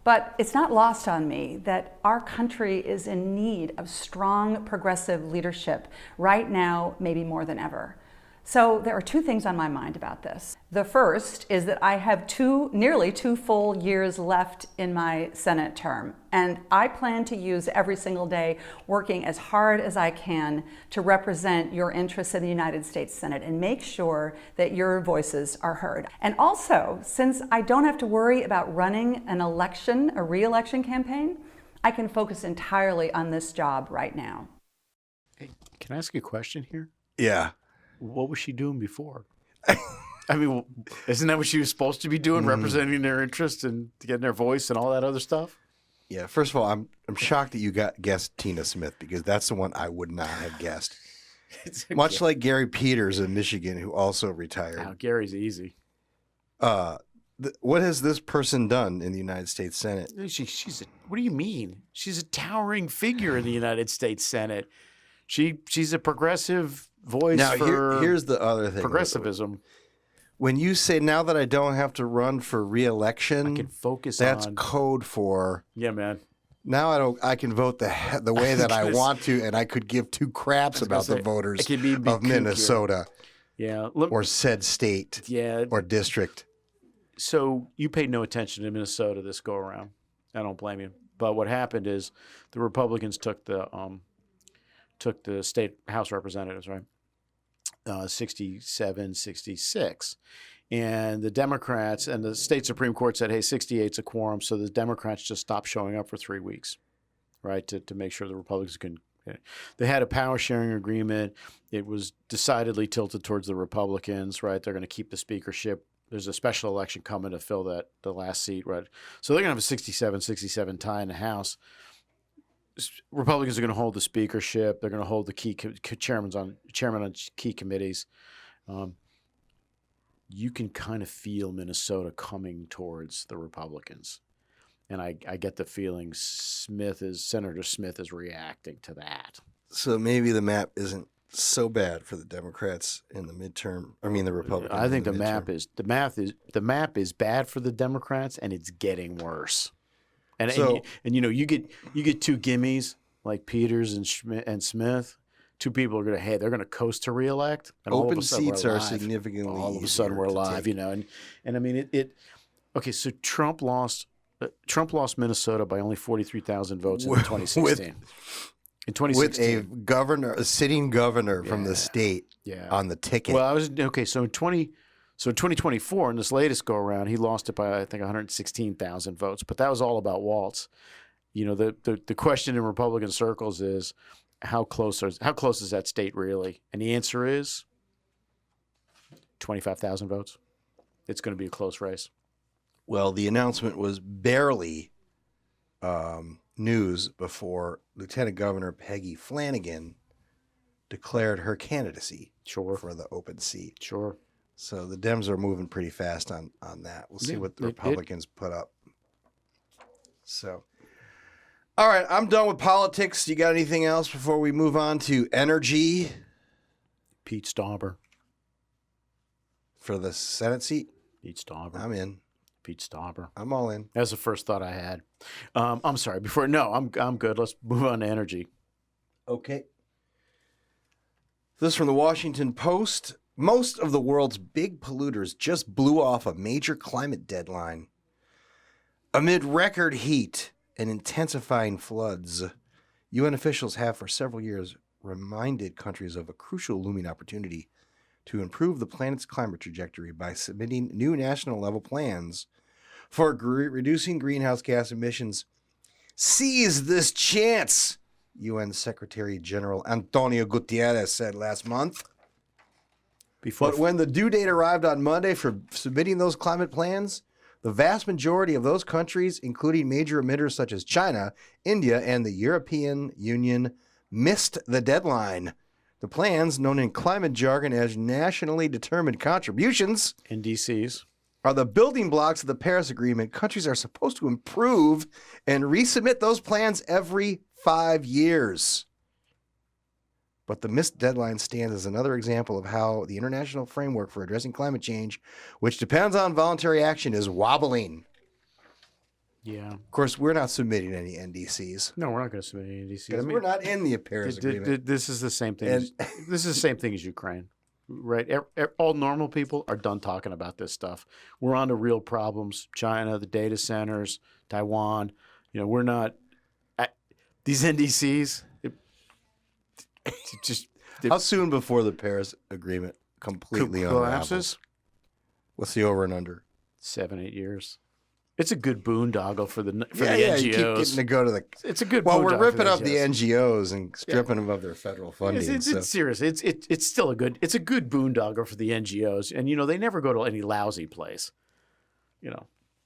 But it's not lost on me that our country is in need of strong progressive leadership right now, maybe more than ever. So there are 2 things on my mind about this. The first is that I have nearly 2 full years left in my Senate term, and I plan to use every single day working as hard as I can to represent your interests in the United States Senate and make sure that your voices are heard. And also, since I don't have to worry about running an election, a re-election campaign, I can focus entirely on this job right now. Hey, can I ask you a question here? Yeah. What was she doing before? I mean, isn't that what she was supposed to be doing, representing their interests and getting their voice and all that other stuff? Yeah. First of all, I'm shocked that you guessed Tina Smith, because that's the one I would not have guessed. Much like Gary Peters in Michigan, who also retired. Oh, Gary's easy. What has this person done in the United States Senate? What do you mean? She's a towering figure in the United States Senate. She's a progressive voice for here's the other thing. Progressivism. When you say, now that I don't have to run for re-election, I can focus that's on... code for... Yeah, man. Now I can vote the way that I want to, and I could give 2 craps about the voters of Minnesota. Yeah. Or said state. Yeah. Or district. So you paid no attention to Minnesota this go around. I don't blame you. But what happened is the Republicans took the state House representatives, right? 67, 66. And the Democrats and the state Supreme Court said, hey, 68's a quorum. So the Democrats just stopped showing up for 3 weeks, right? To make sure the Republicans can. They had a power sharing agreement. It was decidedly tilted towards the Republicans, right? They're going to keep the speakership. There's a special election coming to fill the last seat, right? So they're going to have a 67 tie in the House. Republicans are going to hold the speakership. They're going to hold the key chairman on key committees. You can kind of feel Minnesota coming towards the Republicans, and I get the feeling Senator Smith is reacting to that. So maybe the map isn't so bad for the Democrats in the midterm. I mean, the Republicans. I think the map is bad for the Democrats, and it's getting worse. And you get 2 gimmies like Peters and Smith. 2 people are they're going to coast to reelect. And open all of a sudden seats we're are live. significantly. All of a sudden we're live, and I mean it. Okay, so Trump lost Minnesota by only 43,000 votes in 2016. In 2016, with a sitting governor from the state on the ticket. Well, So in 2024, in this latest go around, he lost it by I think 116,000 votes. But that was all about Waltz. You know, the question in Republican circles is how close is that state really? And the answer is 25,000 votes. It's going to be a close race. Well, the announcement was barely news before Lieutenant Governor Peggy Flanagan declared her candidacy for the open seat. Sure. So the Dems are moving pretty fast on that. We'll see what the Republicans put up. So, All right, I'm done with politics. You got anything else before we move on to energy? Pete Stauber. For the Senate seat? Pete Stauber. I'm in. Pete Stauber. I'm all in. That's the first thought I had. I'm sorry. I'm good. Let's move on to energy. Okay. This is from the Washington Post. Most of the world's big polluters just blew off a major climate deadline. Amid record heat and intensifying floods, UN officials have for several years reminded countries of a crucial looming opportunity to improve the planet's climate trajectory by submitting new national level plans for reducing greenhouse gas emissions. Seize this chance, UN Secretary General Antonio Gutierrez said last month. But when the due date arrived on Monday for submitting those climate plans, the vast majority of those countries, including major emitters such as China, India, and the European Union, missed the deadline. The plans, known in climate jargon as nationally determined contributions, NDCs, are the building blocks of the Paris Agreement. Countries are supposed to improve and resubmit those plans every 5 years. But the missed deadline stands as another example of how the international framework for addressing climate change, which depends on voluntary action, is wobbling. Yeah. Of course, we're not submitting any NDCs. No, we're not going to submit any NDCs. Because we're not in the Paris Agreement. This is the same thing. This is the same thing as Ukraine, right? All normal people are done talking about this stuff. We're on to real problems. China, the data centers, Taiwan. We're not. These NDCs. How soon before the Paris Agreement completely collapses? What's the over and under? 7-8 years. It's a good boondoggle for the NGOs. You keep getting to go to the. It's a good. Well, we're ripping up the NGOs and stripping them of their federal funding. It's serious. It's still a good. It's a good boondoggle for the NGOs, and they never go to any lousy place.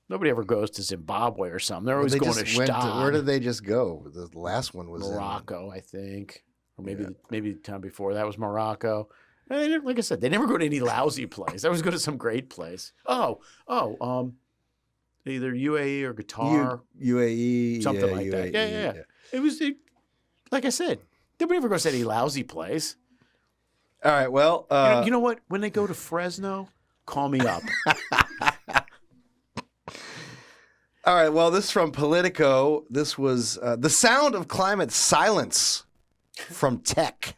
Nobody ever goes to Zimbabwe or something. They're always going to Stade. Where did they just go? The last one was Morocco, I think, or maybe the time before that was Morocco. And like I said, they never go to any lousy place. They always go to some great place. Either UAE or Qatar. UAE. Something like UAE, that. Yeah. It was, like I said, nobody ever goes to any lousy place. All right, well. You know what? When they go to Fresno, call me up. All right, well, this is from Politico. This was the sound of climate silence from tech.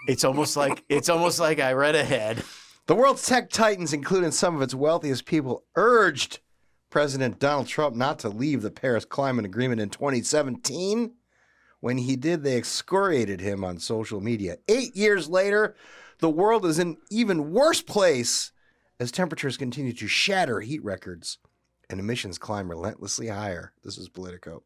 It's almost like I read ahead. The world's tech titans, including some of its wealthiest people, urged President Donald Trump not to leave the Paris Climate Agreement in 2017. When he did, they excoriated him on social media. 8 years later, the world is in an even worse place as temperatures continue to shatter heat records and emissions climb relentlessly higher. This is Politico.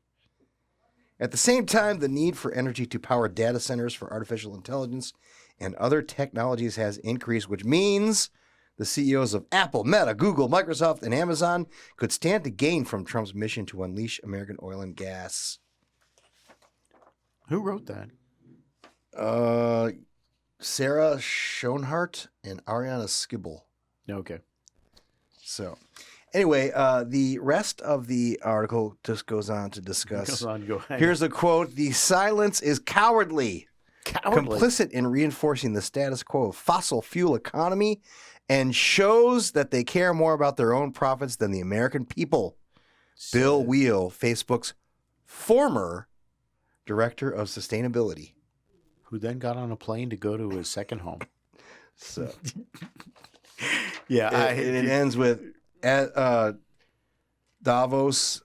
At the same time, the need for energy to power data centers for artificial intelligence and other technologies has increased, which means the CEOs of Apple, Meta, Google, Microsoft, and Amazon could stand to gain from Trump's mission to unleash American oil and gas. Who wrote that? Sarah Schoenhart and Ariana Skibble. Okay. So, anyway, the rest of the article just goes on to discuss. Go ahead. Here's a quote: "The silence is cowardly, complicit in reinforcing the status quo of fossil fuel economy, and shows that they care more about their own profits than the American people." Bill Wheel, Facebook's former director of sustainability, who then got on a plane to go to his second home. So. Yeah, it ends with Davos,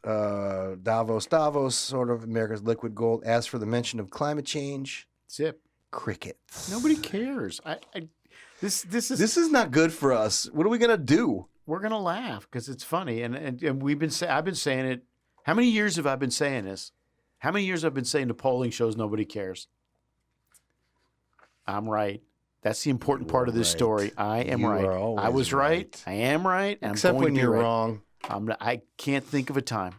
sort of America's liquid gold. As for the mention of climate change, zip, crickets. Nobody cares. This is not good for us. What are we gonna do? We're gonna laugh because it's funny, and I've been saying it. How many years have I been saying this? How many years have I been saying the polling shows nobody cares? I'm right. That's the important part of this story. I am right. I was right. I am right. And Except I'm going when to be you're right. wrong. I can't think of a time.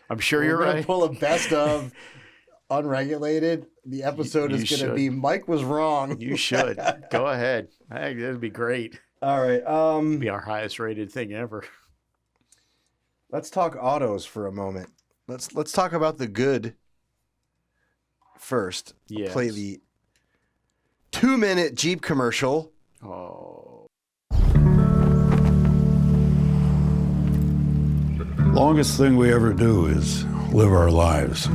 I'm sure you're We're right. gonna pull a best of Unregulated. The episode is going to be Mike was wrong. You should. Go ahead. That'd be great. All right. Be our highest rated thing ever. Let's talk autos for a moment. Let's talk about the good first. Yes. Play the 2-minute Jeep commercial. Oh. Longest thing we ever do is live our lives.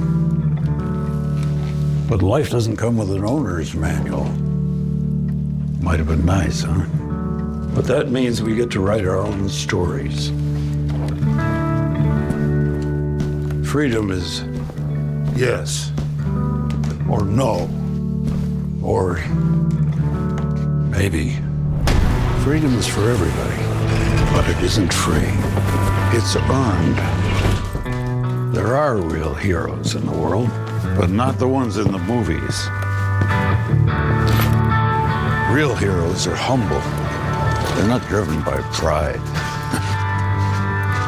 But life doesn't come with an owner's manual. Might have been nice, huh? But that means we get to write our own stories. Freedom is yes, or no, or maybe. Freedom is for everybody, but it isn't free. It's earned. There are real heroes in the world, but not the ones in the movies. Real heroes are humble. They're not driven by pride.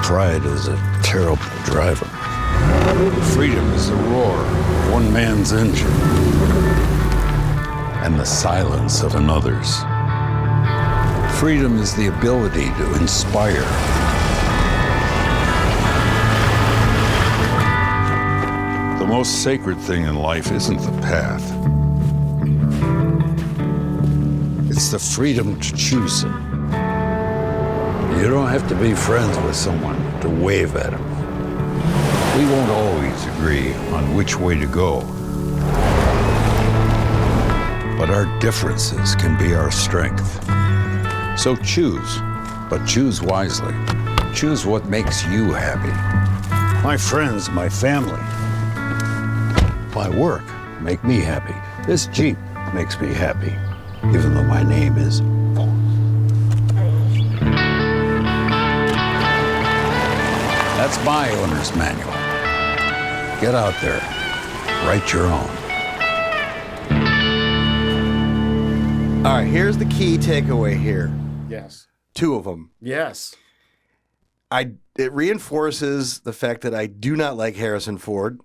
Pride is a terrible driver. Freedom is the roar of one man's engine and the silence of another's. Freedom is the ability to inspire. The most sacred thing in life isn't the path. It's the freedom to choose it. You don't have to be friends with someone to wave at him. We won't always agree on which way to go. But our differences can be our strength. So choose, but choose wisely. Choose what makes you happy. My friends, my family, my work make me happy. This Jeep makes me happy, even though my name is That's my owner's manual. Get out there, write your own. All right, here's the key takeaway here. Yes. 2 of them. Yes. It reinforces the fact that I do not like Harrison Ford.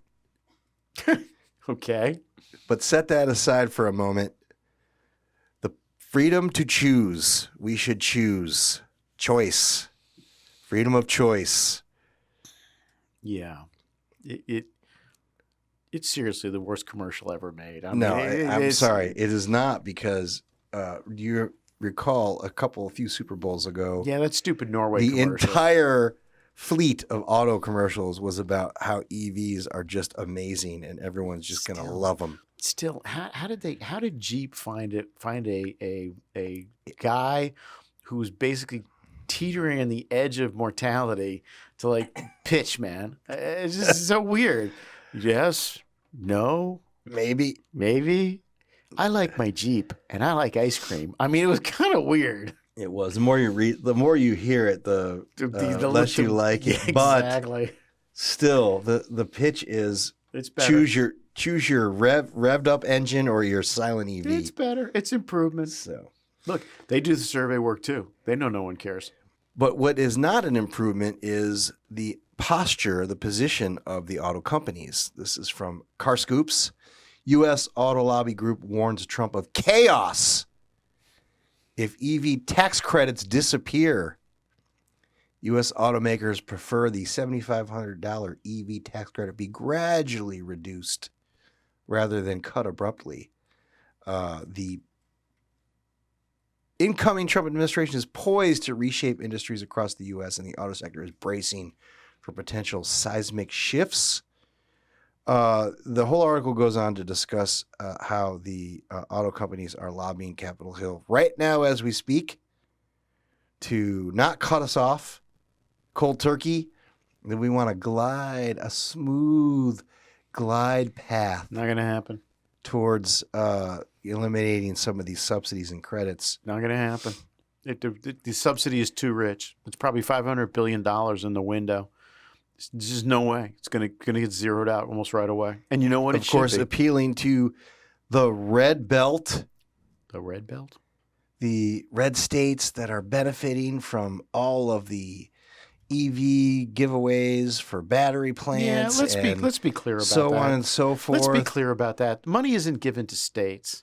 Okay. But set that aside for a moment. The freedom to choose. We should choose. Choice. Freedom of choice. Yeah. It's seriously the worst commercial ever made. I'm sorry. It is not, because you recall a few Super Bowls ago. Yeah, that stupid Norway the commercial. entire fleet of auto commercials was about how EVs are just amazing and everyone's just going to love them. Still, how did Jeep find a guy who's basically teetering on the edge of mortality to like pitch, man? It's just so weird. Yes, no, maybe. I like my Jeep and I like ice cream. I mean, it was kind of weird. It was. The more you read, the more you hear it, the less you like it. Yeah, but exactly. Still, the pitch is it's better. choose your revved up engine or your silent EV. It's better. It's improvements. So look, they do the survey work too. They know no one cares. But what is not an improvement is the posture, the position of the auto companies. This is from Car Scoops. U.S. Auto Lobby Group warns Trump of chaos if EV tax credits disappear. U.S. automakers prefer the $7,500 EV tax credit be gradually reduced rather than cut abruptly. The incoming Trump administration is poised to reshape industries across the U.S., and the auto sector is bracing for potential seismic shifts. The whole article goes on to discuss how the auto companies are lobbying Capitol Hill right now as we speak to not cut us off cold turkey. Then we want to glide a smooth glide path. Not going to happen. Towards eliminating some of these subsidies and credits. Not going to happen. The subsidy is too rich. It's probably $500 billion in the window. There's just no way. It's going to get zeroed out almost right away. And you know what? Of course, appealing to the red belt. The red belt? The red states that are benefiting from all of the EV giveaways for battery plants. Yeah, let's be clear about that. So on and so forth. Let's be clear about that. Money isn't given to states.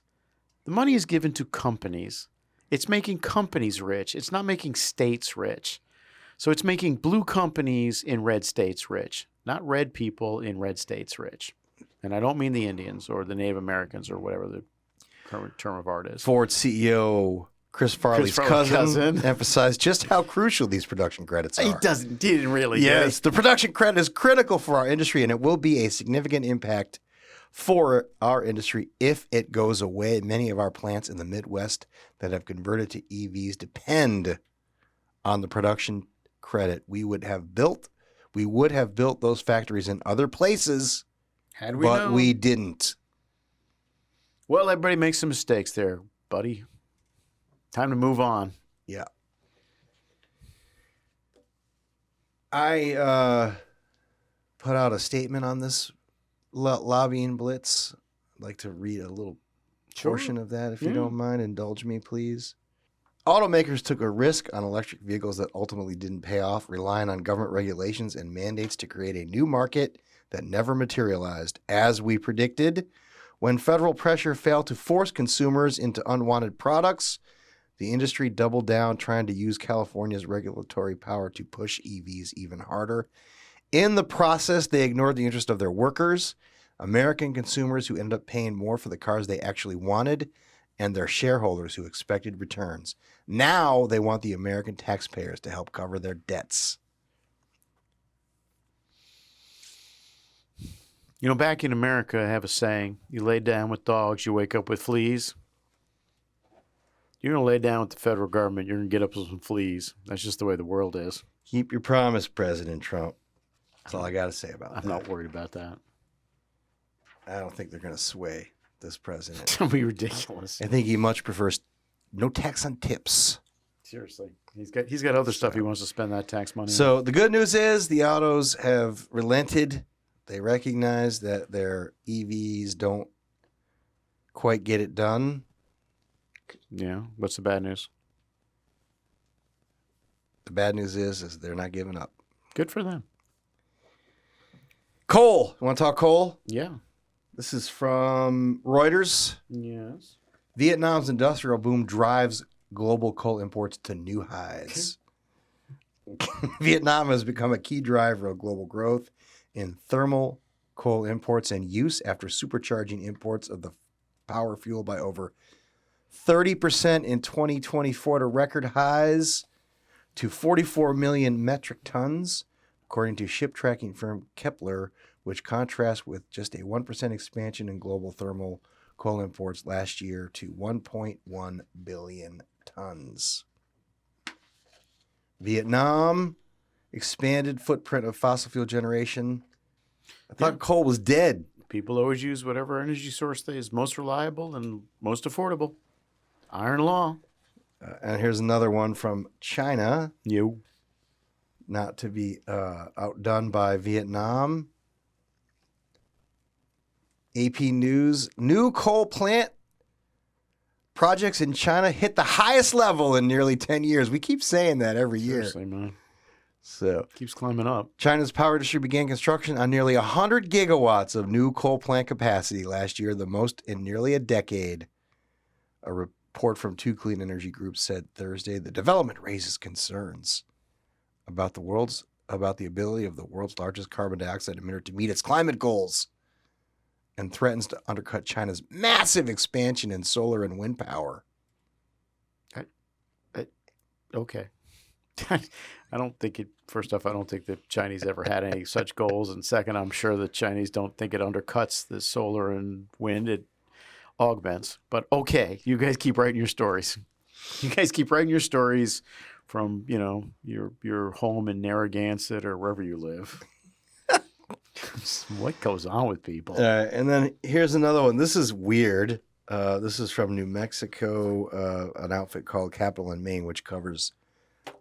The money is given to companies. It's making companies rich. It's not making states rich. So it's making blue companies in red states rich, not red people in red states rich. And I don't mean the Indians or the Native Americans or whatever the current term of art is. Ford CEO Chris Farley's cousin emphasized just how crucial these production credits are. He didn't really. Yes, the production credit is critical for our industry, and it will be a significant impact for our industry if it goes away. Many of our plants in the Midwest that have converted to EVs depend on the production credit. We would have built those factories in other places, but we didn't. Well, everybody makes some mistakes there, buddy. Time to move on. Yeah. I put out a statement on this lobbying blitz. I'd like to read a little portion of that, if you don't mind. Indulge me, please. Automakers took a risk on electric vehicles that ultimately didn't pay off, relying on government regulations and mandates to create a new market that never materialized. As we predicted, when federal pressure failed to force consumers into unwanted products, the industry doubled down, trying to use California's regulatory power to push EVs even harder. In the process, they ignored the interest of their workers, American consumers who ended up paying more for the cars they actually wanted, and their shareholders who expected returns. Now they want the American taxpayers to help cover their debts. You know, back in America, I have a saying, you lay down with dogs, you wake up with fleas. You're going to lay down with the federal government, you're going to get up with some fleas. That's just the way the world is. Keep your promise, President Trump. That's all I got to say about that. I'm not worried about that. I don't think they're going to sway this president. That'll be ridiculous. I think he much prefers no tax on tips. Seriously. He's got other stuff he wants to spend that tax money on. So the good news is the autos have relented. They recognize that their EVs don't quite get it done. Yeah. What's the bad news? The bad news is they're not giving up. Good for them. Coal. You want to talk coal? Yeah. This is from Reuters. Yes. Vietnam's industrial boom drives global coal imports to new highs. Vietnam has become a key driver of global growth in thermal coal imports and use after supercharging imports of the power fuel by over 30% in 2024 to record highs to 44 million metric tons, according to ship tracking firm Kepler, which contrasts with just a 1% expansion in global thermal coal imports last year to 1.1 billion tons. Vietnam expanded footprint of fossil fuel generation. I thought coal was dead. People always use whatever energy source is most reliable and most affordable. Iron law. And here's another one from China. You. Not to be outdone by Vietnam. AP News. New coal plant projects in China hit the highest level in nearly 10 years. We keep saying that every year. Seriously, man. So keeps climbing up. China's power industry began construction on nearly 100 gigawatts of new coal plant capacity last year, the most in nearly a decade. A report from two clean energy groups said Thursday the development raises concerns about the ability of the world's largest carbon dioxide emitter to meet its climate goals, and threatens to undercut China's massive expansion in solar and wind power. Okay. I don't think first off, I don't think the Chinese ever had any such goals. And second, I'm sure the Chinese don't think it undercuts the solar and wind. It augments. But okay, you guys keep writing your stories. You guys keep writing your stories from, your home in Narragansett or wherever you live. What goes on with people? And then here's another one. This is weird. This is from New Mexico, an outfit called Capital in Maine, which covers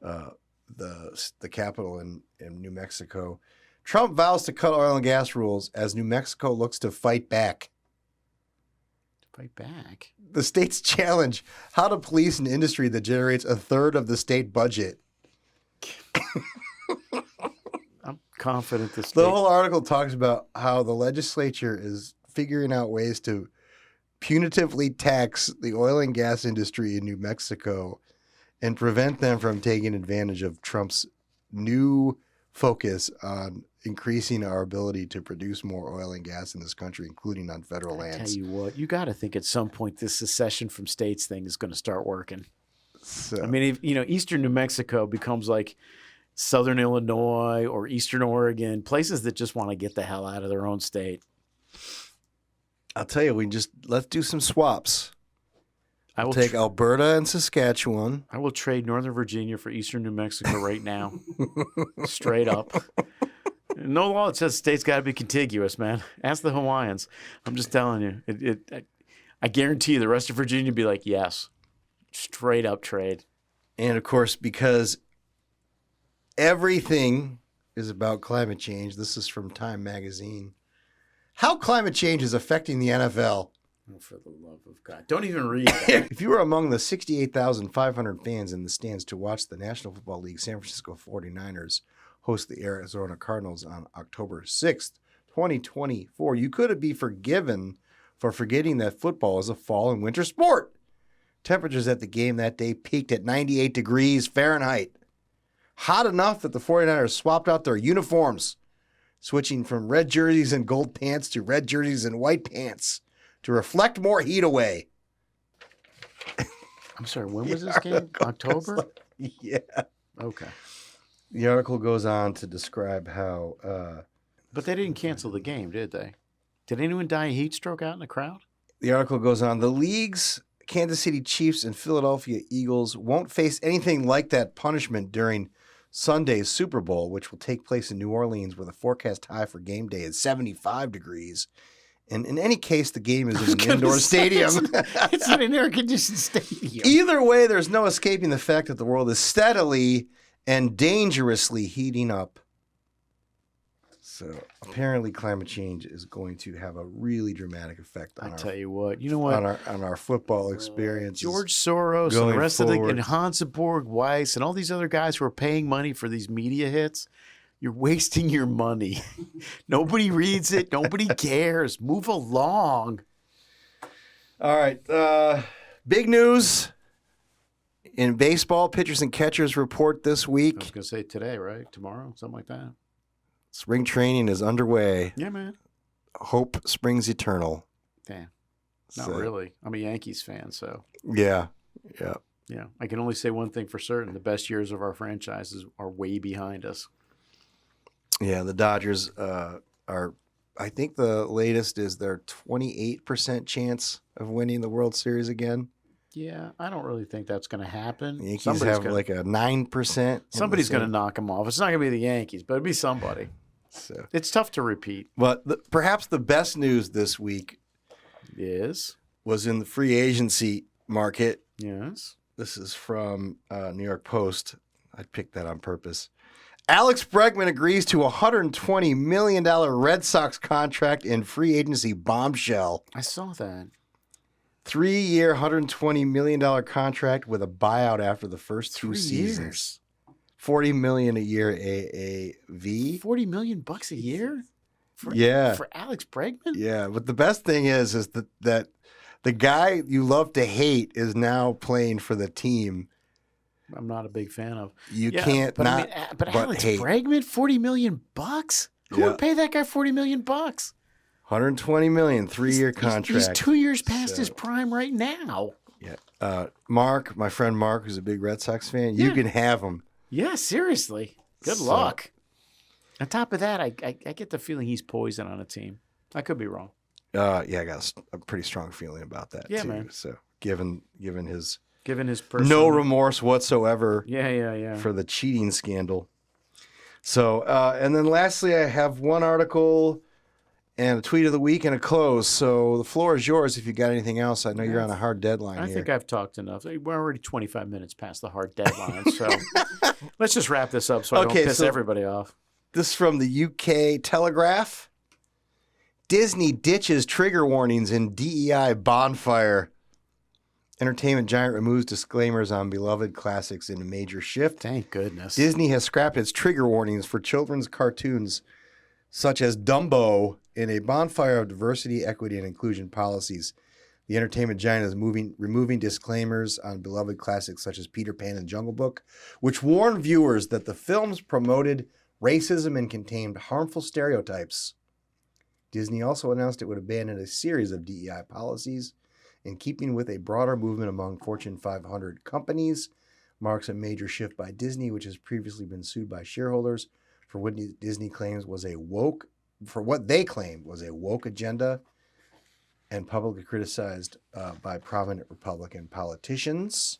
the capital in New Mexico. Trump vows to cut oil and gas rules as New Mexico looks to fight back. Fight back? The state's challenge, how to police an industry that generates a third of the state budget. I'm confident the whole article talks about how the legislature is figuring out ways to punitively tax the oil and gas industry in New Mexico and prevent them from taking advantage of Trump's new focus on increasing our ability to produce more oil and gas in this country, including on federal lands. I tell you what, you got to think at some point this secession from states thing is going to start working. So, I mean, if, Eastern New Mexico becomes like Southern Illinois or Eastern Oregon, places that just want to get the hell out of their own state. I'll tell you, let's do some swaps. I will take Alberta and Saskatchewan. I will trade Northern Virginia for Eastern New Mexico right now. Straight up. No law that says states got to be contiguous, man. Ask the Hawaiians. I'm just telling you. I guarantee you the rest of Virginia would be like, yes. Straight up trade. And, of course, because everything is about climate change, this is from Time Magazine. How climate change is affecting the NFL. Oh, for the love of God. Don't even read that. If you were among the 68,500 fans in the stands to watch the National Football League San Francisco 49ers host the Arizona Cardinals on October 6th, 2024, you could be forgiven for forgetting that football is a fall and winter sport. Temperatures at the game that day peaked at 98 degrees Fahrenheit. Hot enough that the 49ers swapped out their uniforms, switching from red jerseys and gold pants to red jerseys and white pants to reflect more heat away. I'm sorry, when was this game? October? Yeah. Okay. The article goes on to describe how... but they didn't cancel the game, did they? Did anyone die of heat stroke out in the crowd? The article goes on, the league's Kansas City Chiefs and Philadelphia Eagles won't face anything like that punishment during Sunday's Super Bowl, which will take place in New Orleans, where the forecast high for game day is 75 degrees. And in any case, the game is in an indoor stadium. It's in an air-conditioned stadium. Either way, there's no escaping the fact that the world is steadily and dangerously heating up. So apparently climate change is going to have a really dramatic effect on tell you what, you know what? On our football experience. George Soros and the rest of and Hans Borg Weiss and all these other guys who are paying money for these media hits, you're wasting your money. Nobody reads it. Nobody cares. Move along. All right. Big news in baseball. Pitchers and catchers report this week. I was going to say today, right? Tomorrow? Something like that. Spring training is underway. Yeah, man. Hope springs eternal. Damn. Not really. I'm a Yankees fan, so. Yeah. Yeah. I can only say one thing for certain. The best years of our franchises are way behind us. Yeah, the Dodgers are, I think the latest is their 28% chance of winning the World Series again. Yeah, I don't really think that's going to happen. The Yankees have like a 9%. Somebody's going to knock them off. It's not going to be the Yankees, but it'll be somebody. So it's tough to repeat. But perhaps the best news this week was in the free agency market. Yes. This is from New York Post. I picked that on purpose. Alex Bregman agrees to a $120 million Red Sox contract in free agency bombshell. I saw that. 3-year, $120 million contract with a buyout after the first 2 seasons. Years. $40 million a year AAV. $40 million a year? For Alex Bregman? Yeah, but the best thing is that the guy you love to hate is now playing for the team. I'm not a big fan of. You can't but not. But Alex Bregman, $40 million? Who would pay that guy $40 million? $120 million, 3-year contract. He's 2 years past his prime right now. Yeah. Mark, my friend Mark, who's a big Red Sox fan, you can have him. Yeah, seriously. Good luck. On top of that, I get the feeling he's poison on a team. I could be wrong. I got a pretty strong feeling about that too. Man. So given his personal... no remorse whatsoever. Yeah. For the cheating scandal. So and then lastly, I have one article and a tweet of the week and a close. So the floor is yours if you got anything else. I know you're on a hard deadline here. I think I've talked enough. We're already 25 minutes past the hard deadline. So let's just wrap this up so I don't piss everybody off. This is from the UK Telegraph. Disney ditches trigger warnings in DEI bonfire. Entertainment giant removes disclaimers on beloved classics in a major shift. Thank goodness. Disney has scrapped its trigger warnings for children's cartoons such as Dumbo in a bonfire of diversity, equity, and inclusion policies The entertainment giant is removing disclaimers on beloved classics such as Peter Pan and Jungle Book, which warn viewers that the films promoted racism and contained harmful stereotypes. Disney also announced it would abandon a series of DEI policies. In keeping with a broader movement among Fortune 500 companies, marks a major shift by Disney, which has previously been sued by shareholders for what Disney claims was a woke agenda, and publicly criticized by prominent Republican politicians.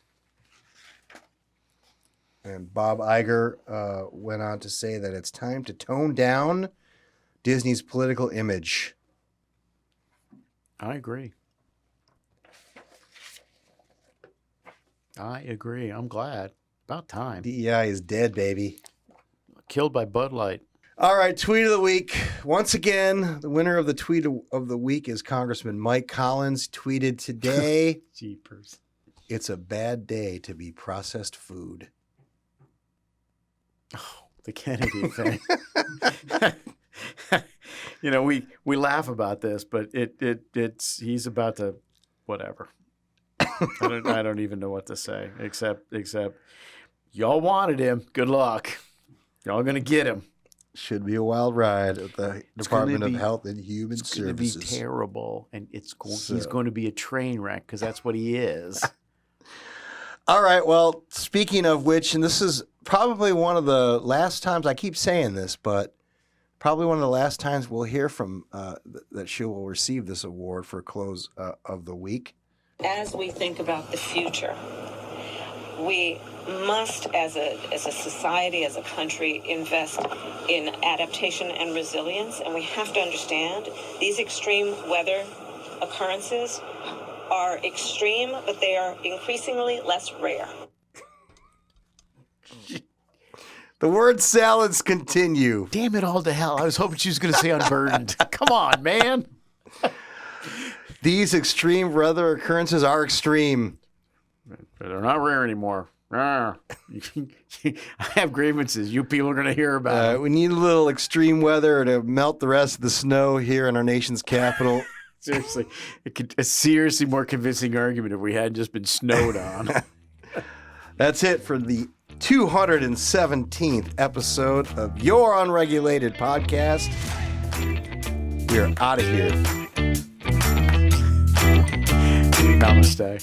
And Bob Iger went on to say that it's time to tone down Disney's political image. I agree. I'm glad. About time. DEI is dead, baby. Killed by Bud Light. All right, tweet of the week. Once again, the winner of the tweet of the week is Congressman Mike Collins. Tweeted today, Jeepers. It's a bad day to be processed food. Oh, the Kennedy thing. You know, we laugh about this, but he's about to whatever. I don't even know what to say except y'all wanted him. Good luck. Y'all gonna get him. Should be a wild ride at the Department of Health and Human Services. It's going to be terrible, and he's going to be a train wreck because that's what he is. All right. Well, speaking of which, and this is probably one of the last times, I keep saying this, but probably one of the last times we'll hear from that she will receive this award for close of the week. As we think about the future, we must, as a society, as a country, invest in adaptation and resilience. And we have to understand these extreme weather occurrences are extreme, but they are increasingly less rare. The word salads continue. Damn it all to hell. I was hoping she was going to say unburdened. Come on, man. These extreme weather occurrences are extreme. They're not rare anymore. I have grievances. You people are going to hear about it. We need a little extreme weather to melt the rest of the snow here in our nation's capital. Seriously, a seriously more convincing argument if we hadn't just been snowed on. That's it for the 217th episode of your Unregulated podcast. We are out of here. Namaste.